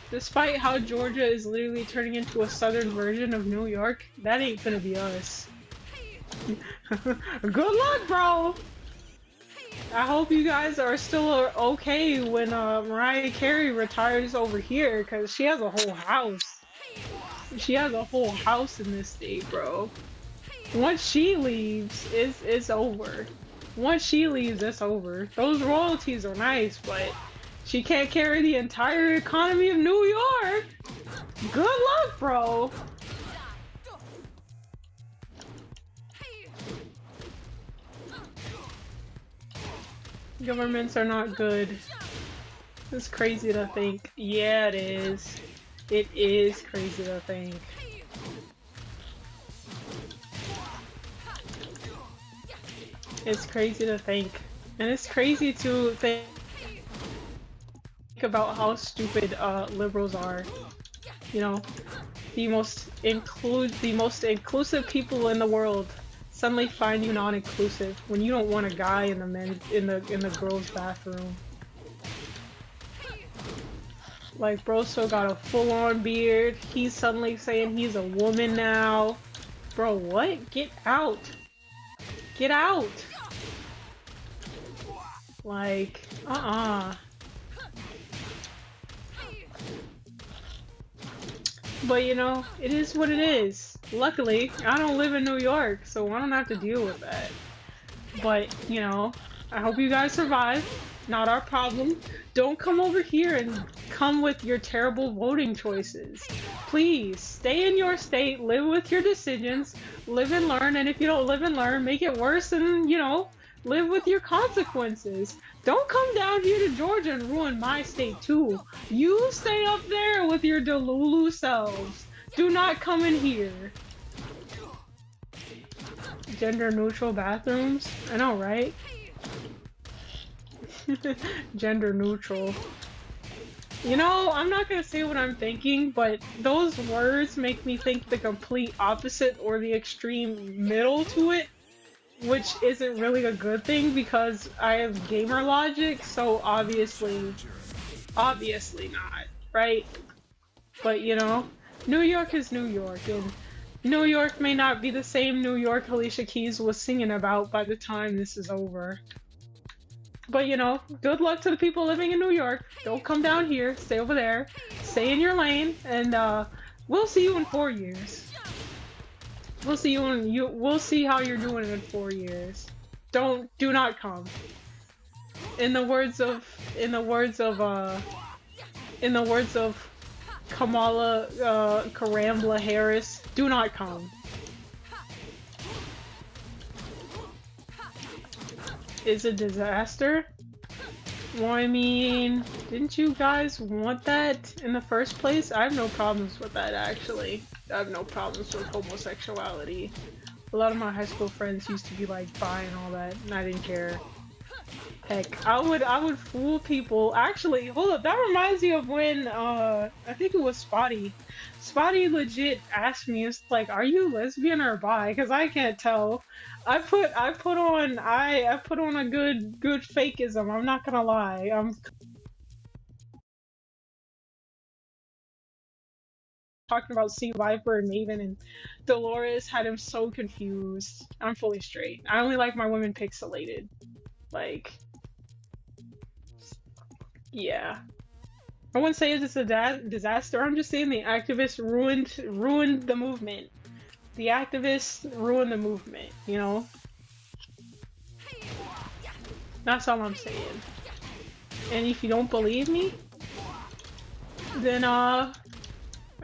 A: Despite how Georgia is literally turning into a southern version of New York, that ain't finna be us. Good luck, bro! I hope you guys are still okay when Mariah Carey retires over here, because she has a whole house. She has a whole house in this state, bro. Once she leaves, it's over. Once she leaves, it's over. Those royalties are nice, but she can't carry the entire economy of New York. Good luck, bro. Governments are not good. It's crazy to think. Yeah, it is. It is crazy to think. It's crazy to think. And it's crazy to think about how stupid liberals are. You know, the most inclusive people in the world suddenly find you non-inclusive when you don't want a guy in the girls' bathroom. Like, bro still got a full-on beard. He's suddenly saying he's a woman now. Bro, what? Get out. Get out. Like, But you know, it is what it is. Luckily, I don't live in New York, so I don't have to deal with that. But, you know, I hope you guys survive. Not our problem. Don't come over here and come with your terrible voting choices. Please, stay in your state, live with your decisions, live and learn, and if you don't live and learn, make it worse and, you know, live with your consequences. Don't come down here to Georgia and ruin my state too. You stay up there with your Delulu selves. Do not come in here. Gender neutral bathrooms? I know, right? Gender neutral. You know, I'm not gonna say what I'm thinking, but those words make me think the complete opposite or the extreme middle to it, which isn't really a good thing because I have gamer logic, so obviously not, right? But you know, New York is New York, and New York may not be the same New York Alicia Keys was singing about by the time this is over. But good luck to the people living in New York. Don't come down here. Stay over there. Stay in your lane, and we'll see you in 4 years. We'll see how you're doing in 4 years. Do not come. In the words of in the words of in the words of Kamala Karambla Harris, do not come. It's a disaster. Well, I mean, didn't you guys want that in the first place? I have no problems with that, actually. I have no problems with homosexuality. A lot of my high school friends used to be like bi and all that, and I didn't care. Heck, I would fool people. Actually, hold up, that reminds me of when I think it was Spotty. Spotty legit asked me, it's like, are you lesbian or bi? Because I can't tell. I put on a good fakeism. I'm not gonna lie. I'm talking about Sea Viper and Maven, and Dolores had him so confused. I'm fully straight. I only like my women pixelated. Like, yeah. I wouldn't say it's a disaster. I'm just saying the activists ruined the movement. The activists ruined the movement. That's all I'm saying. And if you don't believe me, then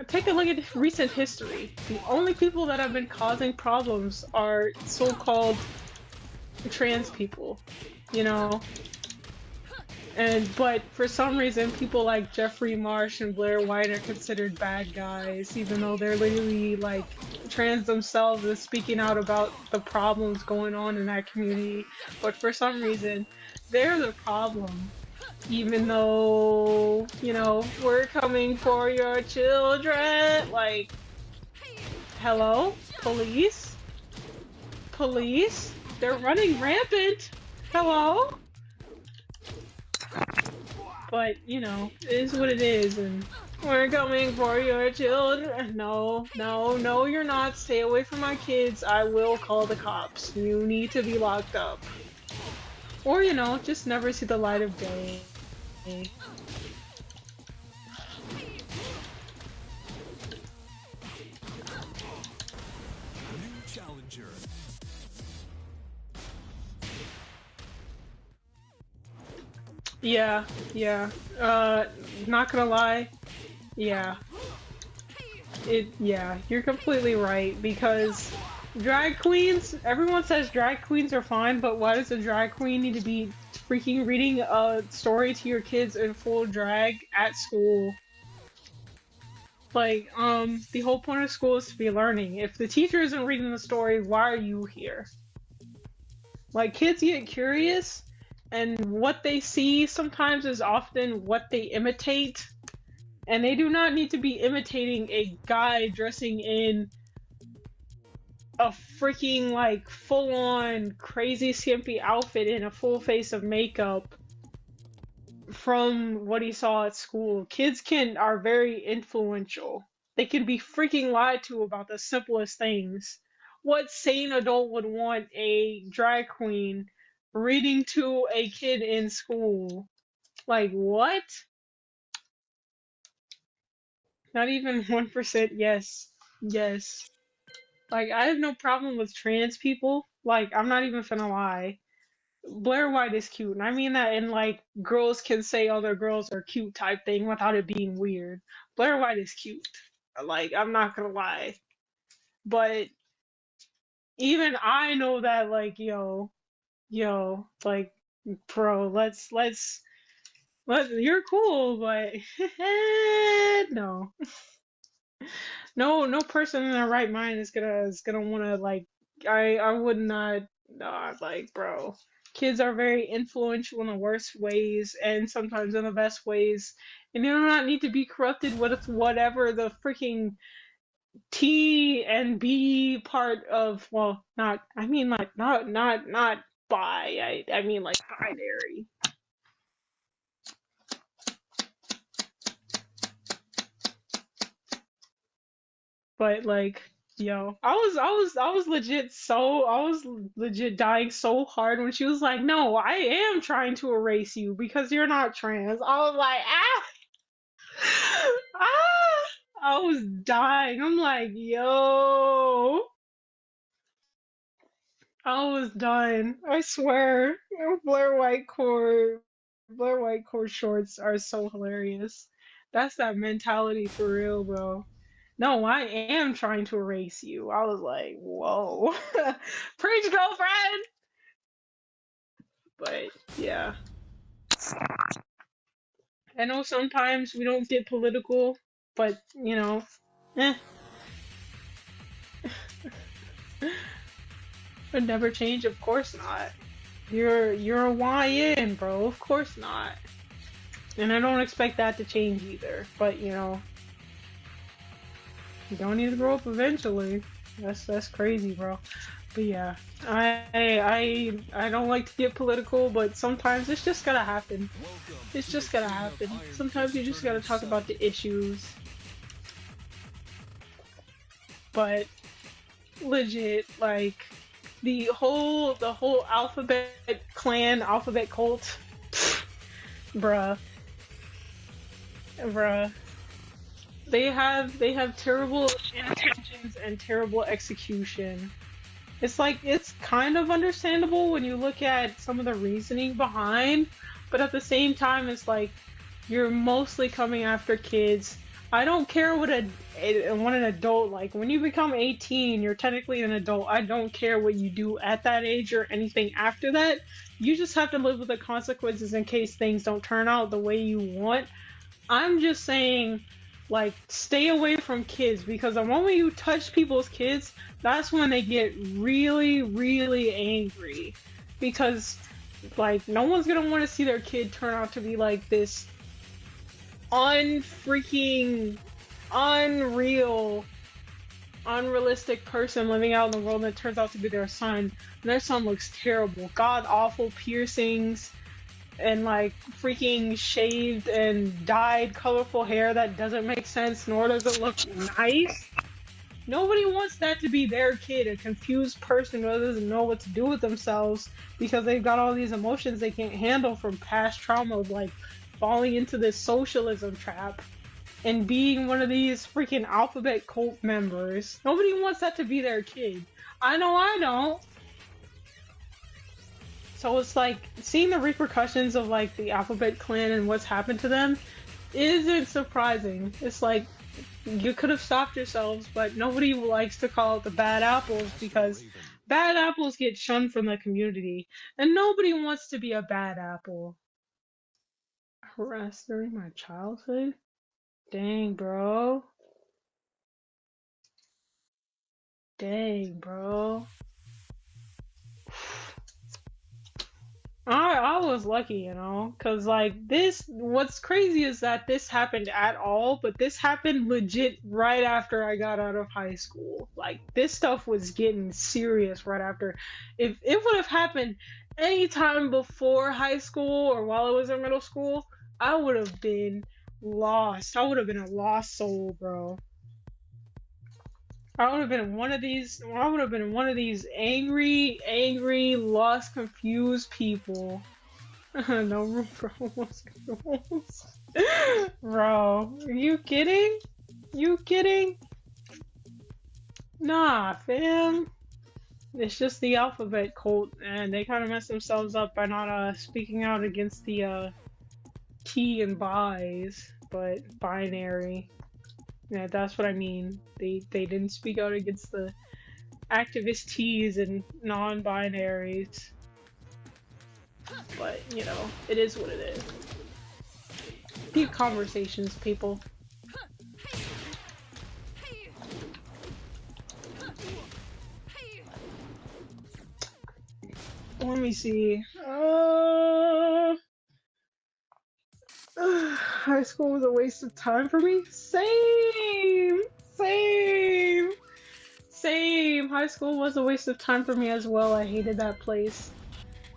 A: take a look at recent history. The only people that have been causing problems are so-called trans people. But for some reason, people like Jeffrey Marsh and Blair White are considered bad guys, even though they're literally like trans themselves and speaking out about the problems going on in that community. But for some reason, they're the problem, even though, we're coming for your children. Like, hello? Police? Police? They're running rampant. Hello? But, it is what it is, and we're coming for your children. No, no, no, you're not. Stay away from my kids. I will call the cops. You need to be locked up. Or, just never see the light of day.
B: New challenger.
A: Yeah, yeah. Not gonna lie. Yeah. Yeah, you're completely right, because drag queens, everyone says drag queens are fine, but why does a drag queen need to be freaking reading a story to your kids in full drag at school? Like, the whole point of school is to be learning. If the teacher isn't reading the story, why are you here? Like, kids get curious, and what they see sometimes is often what they imitate. And they do not need to be imitating a guy dressing in a freaking, like, full-on crazy skimpy outfit and a full face of makeup from what he saw at school. Kids are very influential. They can be freaking lied to about the simplest things. What sane adult would want a drag queen reading to a kid in school? Like, what? Not even 1%, yes. Yes. Like, I have no problem with trans people. Like, I'm not even finna lie. Blair White is cute, and I mean that in like girls can say other girls are cute type thing without it being weird. Blair White is cute. Like, I'm not gonna lie. But even I know that, like, like, bro, you're cool, but no. No person in their right mind is gonna wanna, like, I would not, like, bro. Kids are very influential in the worst ways and sometimes in the best ways, and you do not need to be corrupted with whatever the freaking T and B part of, well, not, I mean, like, not bi. I mean, like, binary. But like, Yo, I was legit so I was legit dying so hard when she was like, "No, I am trying to erase you because you're not trans." I was like, "Ah, ah!" I was dying. I'm like, "Yo." I was done. I swear. Blair White core shorts are so hilarious. That's that mentality for real, bro. No, I am trying to erase you. I was like, whoa. Preach, girlfriend! But yeah. I know sometimes we don't get political, but eh, would never change, of course not. You're a YN, bro. Of course not. And I don't expect that to change either. But you don't need to grow up eventually. That's crazy, bro. But yeah, I don't like to get political, but sometimes it's just gotta happen.
B: Welcome
A: It's
B: to the
A: just gotta
B: King of
A: happen.
B: Iron
A: Sometimes you
B: Fist
A: just gotta
B: Tournament
A: talk
B: 7.
A: about the issues. But legit, like the whole alphabet clan, alphabet cult, bruh, bruh. They have terrible intentions and terrible execution. It's like it's kind of understandable when you look at some of the reasoning behind, but at the same time, it's like you're mostly coming after kids. I don't care what an adult like. When you become 18, you're technically an adult. I don't care what you do at that age or anything after that. You just have to live with the consequences in case things don't turn out the way you want. I'm just saying, like, stay away from kids because the moment you touch people's kids, that's when they get really, really angry. Because, like, no one's gonna want to see their kid turn out to be like this unfreaking, unreal, unrealistic person living out in the world that turns out to be their son. And their son looks terrible. God awful piercings and like freaking shaved and dyed colorful hair that doesn't make sense nor does it look nice. Nobody wants that to be their kid, a confused person who doesn't know what to do with themselves because they've got all these emotions they can't handle from past trauma of like falling into this socialism trap and being one of these freaking alphabet cult members. Nobody wants that to be their kid. I know I don't. So it's like seeing the repercussions of like the Alphabet Clan and what's happened to them isn't surprising. It's like you could have stopped yourselves, but nobody likes to call it the bad apples
B: Master
A: because
B: Raven.
A: bad apples get shunned from the community, and nobody wants to be a bad apple. Harassed during my childhood? Dang, bro. Dang, bro. I was lucky, cause like this. What's crazy is that this happened at all, but this happened legit right after I got out of high school. Like this stuff was getting serious right after. If it would have happened any time before high school or while I was in middle school, I would have been lost. I would have been a lost soul, bro. I would have been one of these. I would have been one of these angry, lost, confused people. No room for homosexuals. Bro, are you kidding? You kidding? Nah, fam. It's just the alphabet cult, and they kind of mess themselves up by not speaking out against the T and bis, but binary. Yeah, that's what I mean. They didn't speak out against the activist T's and non-binaries, but it is what it is. Deep conversations, people. Let me see. High school was a waste of time for me. Same, same. High school was a waste of time for me as well. I hated that place.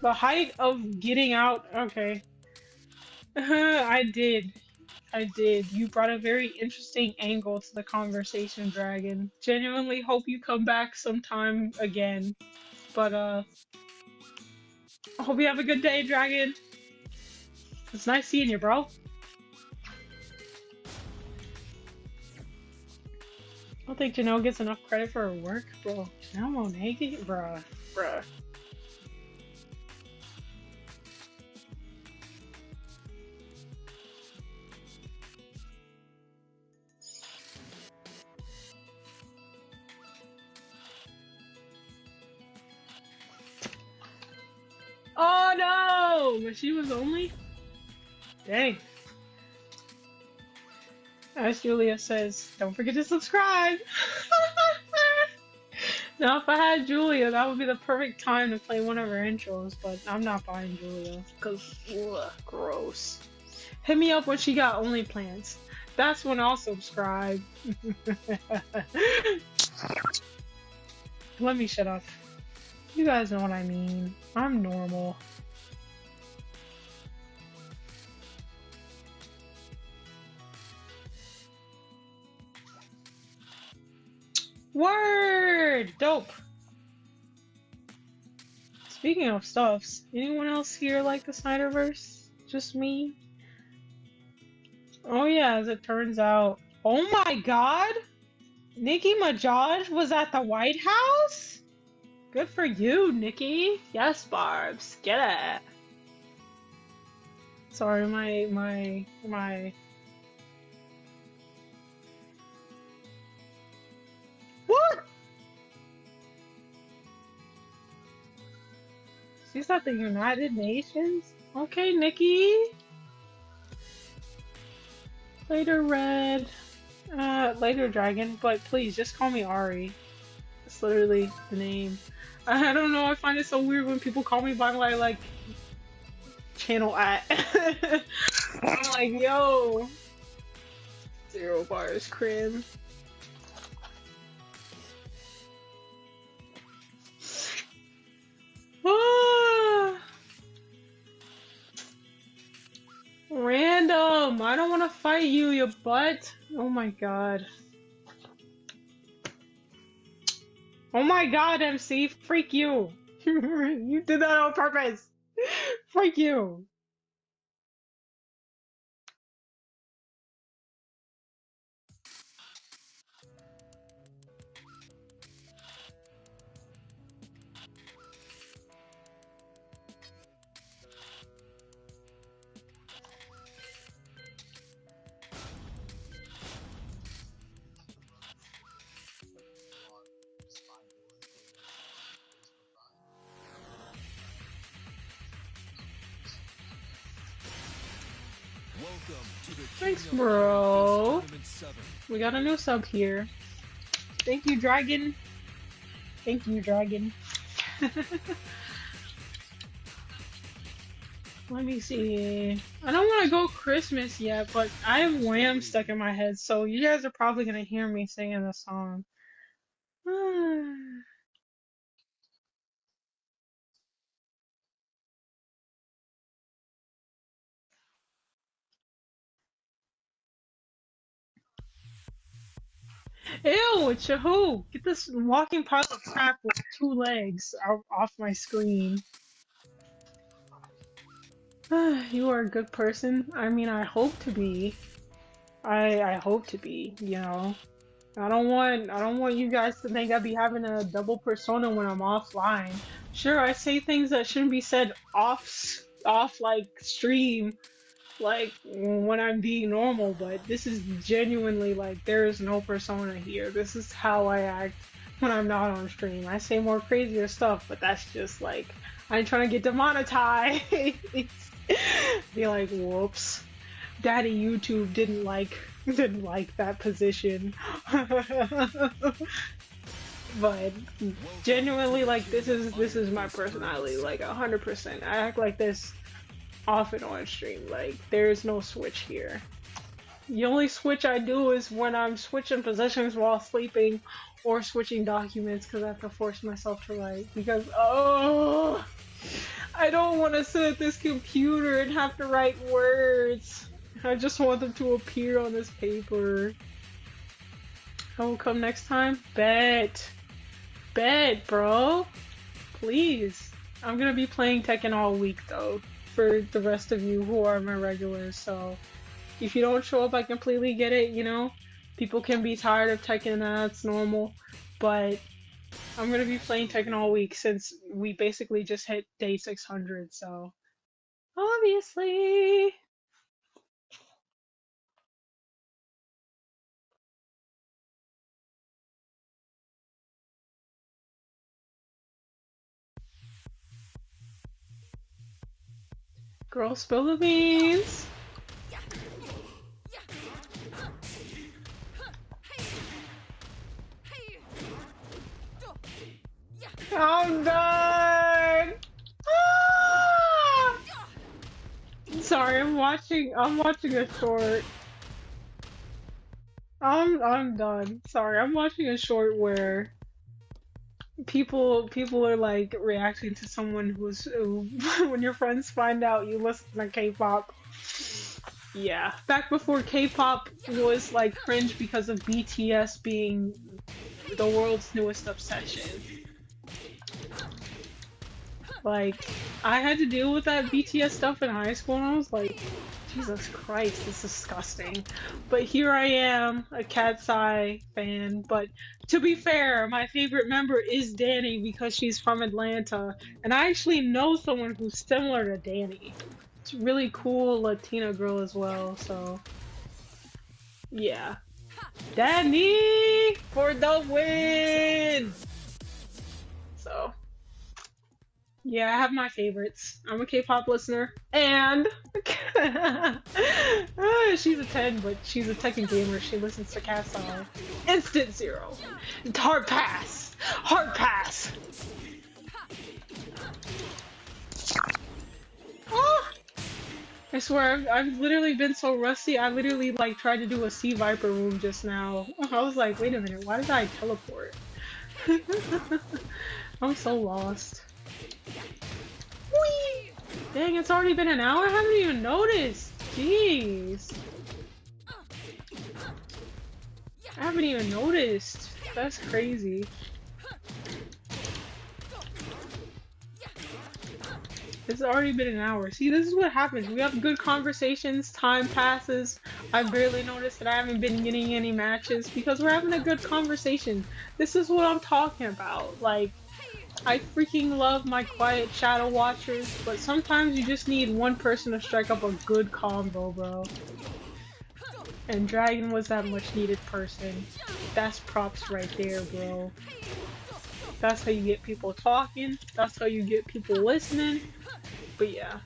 A: The height of getting out. Okay, I did. I did. You brought a very interesting angle to the conversation, Dragon. Genuinely hope you come back sometime again. But, I hope you have a good day, Dragon. It's nice seeing you, bro. I don't think Janelle gets enough credit for her work, bro. Janelle Monáe, bruh. Oh no! Machine was only? Dang. As Julia says, don't forget to subscribe! Now, if I had Julia, that would be the perfect time to play one of her intros, but I'm not buying Julia, because, gross. Hit me up when she got only plans. That's when I'll subscribe. Let me shut up. You guys know what I mean. I'm normal. Word! Dope! Speaking of stuffs, anyone else here like the Snyderverse? Just me? Oh yeah, as it turns out. Oh my god! Nicki Minaj was at the White House? Good for you, Nicki. Yes, Barbs. Get it. Sorry, my... What? She's at the United Nations? Okay, Nicki. Later, Red. Later, Dragon. But please, just call me Ari. That's literally the name. I don't know, I find it so weird when people call me by my, like, channel at. I'm like, yo. 0 bars, Crim. Ah. Random! I don't want to fight you, you butt! Oh my god. Oh my god, MC! Freak you! You did that on purpose! Freak you!
B: Welcome to the
A: Thanks,
B: King of
A: bro.
B: Iron Fist Tournament 7.
A: We got a new sub here. Thank you, Dragon. Thank you, Dragon. Let me see. I don't want to go Christmas yet, but I have Wham stuck in my head, so you guys are probably gonna hear me singing the song. Ew, it's Shahoo! Get this walking pile of crap with 2 legs off my screen. You are a good person. I mean, I hope to be. I hope to be, you know. I don't want you guys to think I'd be having a double persona when I'm offline. Sure, I say things that shouldn't be said off like stream, like when I'm being normal, but this is genuinely like there is no persona here. This is how I act when I'm not on stream. I say more crazier stuff, but that's just like I'm trying to get demonetized. Be like, whoops. Daddy YouTube didn't like that position. But genuinely, like this is my personality, like 100%. I act like this off and on stream. Like there's no switch here. The only switch I do is when I'm switching positions while sleeping or switching documents because I have to force myself to write because I don't want to sit at this computer and have to write words. I just want them to appear on this paper. I will come next time. Bet. Bet, bro. Please. I'm gonna be playing Tekken all week, though, for the rest of you who are my regulars, so if you don't show up, I completely get it, you know? People can be tired of Tekken, that's normal, but I'm gonna be playing Tekken all week since we basically just hit day 600, so obviously. Girl, spill the beans. I'm done. Ah! Sorry, I'm watching a short. I'm done. Sorry, I'm watching a short where people are like reacting to someone who when your friends find out you listen to K-pop. Yeah, back before K-pop was like cringe because of BTS being the world's newest obsession. Like, I had to deal with that BTS stuff in high school and I was like, Jesus Christ, it's disgusting. But here I am, a Cat's Eye fan. But to be fair, my favorite member is Danny because she's from Atlanta. And I actually know someone who's similar to Danny. It's a really cool Latina girl as well, so yeah. Danny for the win! So yeah, I have my favorites. I'm a K-pop listener, and she's a 10, but she's a Tekken gamer. She listens to Cat's Eye. Instant zero. Hard pass. Hard pass. Oh! I swear, I've literally been so rusty. I literally like tried to do a Sea Viper room just now. I was like, wait a minute, why did I teleport? I'm so lost. Whee! Dang, it's already been an hour? I haven't even noticed. Jeez. I haven't even noticed. That's crazy. It's already been an hour. See, this is what happens. We have good conversations, time passes. I barely noticed that I haven't been getting any matches because we're having a good conversation. This is what I'm talking about. Like, I freaking love my quiet shadow watchers, but sometimes you just need one person to strike up a good combo, bro. And Dragon was that much needed person. That's props right there, bro. That's how you get people talking. That's how you get people listening. But yeah,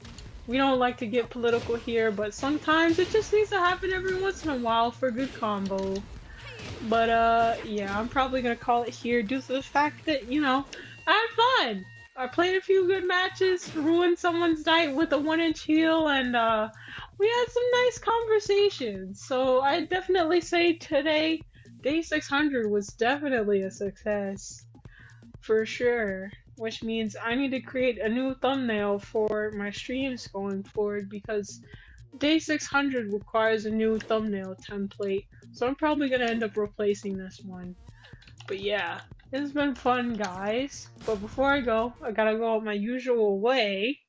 A: we don't like to get political here, but sometimes it just needs to happen every once in a while for a good combo. But yeah, I'm probably gonna call it here due to the fact that, you know, I had fun. I played a few good matches, ruined someone's night with a 1-inch heel, and we had some nice conversations. So I definitely say today, day 600 was definitely a success. For sure. Which means I need to create a new thumbnail for my streams going forward because day 600 requires a new thumbnail template. So I'm probably gonna end up replacing this one. But yeah, it's been fun, guys. But before I go, I gotta go my usual way.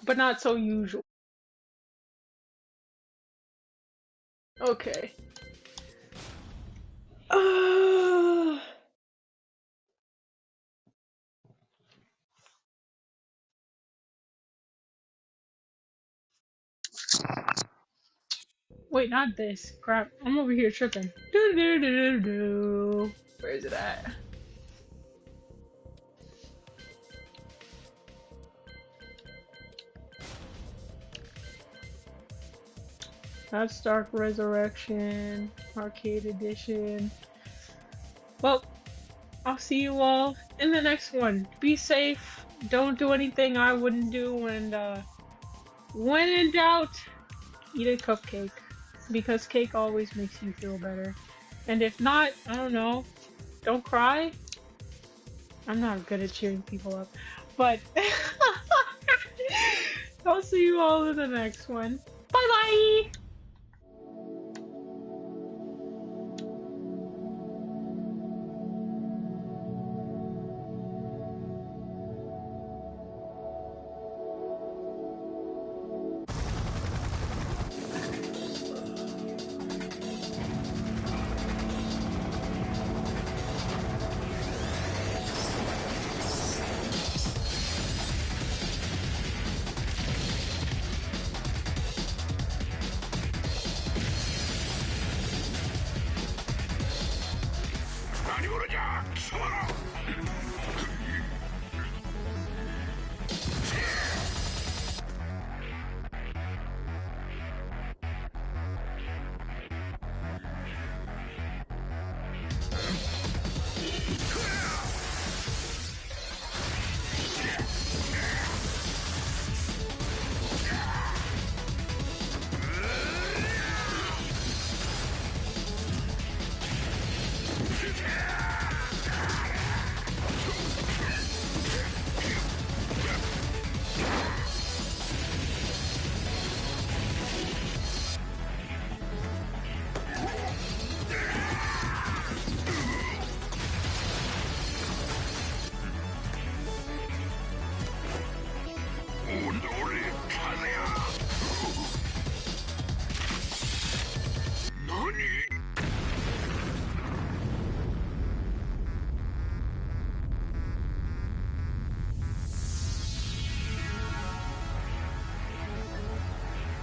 A: But not so usual. Okay. Wait, not this. Crap. I'm over here tripping. Where is it at? That's Dark Resurrection, Arcade Edition. Well, I'll see you all in the next one. Be safe. Don't do anything I wouldn't do. And when in doubt, eat a cupcake. Because cake always makes you feel better. And if not, I don't know. Don't cry. I'm not good at cheering people up. But I'll see you all in the next one. Bye bye!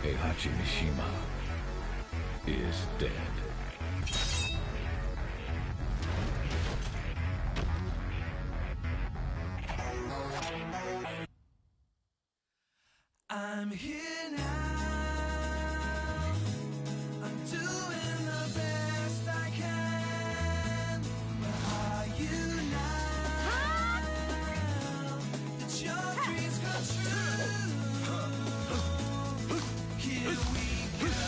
D: Heihachi Mishima is dead.
B: I'm here now. I'm doing the best I can. But are you now? That your dreams come true. Here we go.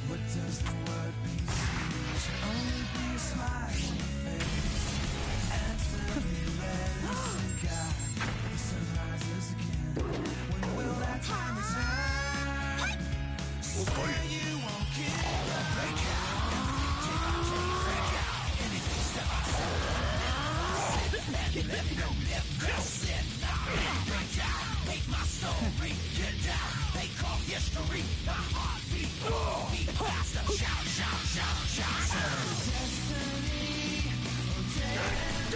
B: What does the word peace mean? Should only be a smile on your face. Answer me, let us God. The sun rises again. When will that time return? Swear you won't give up. Break out. Break out. Anything step outside. Sit back and let me know. Never sit now. Break out. Make my story. Get down. They call history. My heartbeat. Beat faster. Shout, shout, shout, shout. Destiny. Destiny. I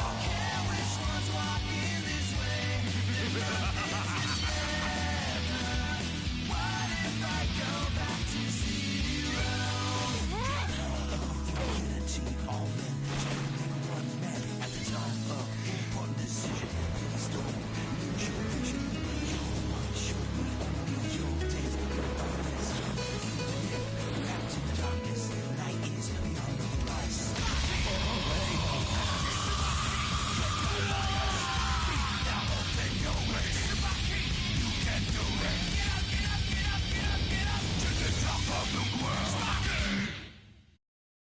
B: don't care which one's walking this way. Nothing's together. What if I go back to zero? Unity all in. One man at the time of important decision. Storm. Lose your vision. Show me only your days. Wrapped in darkness. Night is beyond the horizon. Now open your ways. You can do it. Get up, get up, get up, get up, get up. To the top of the world.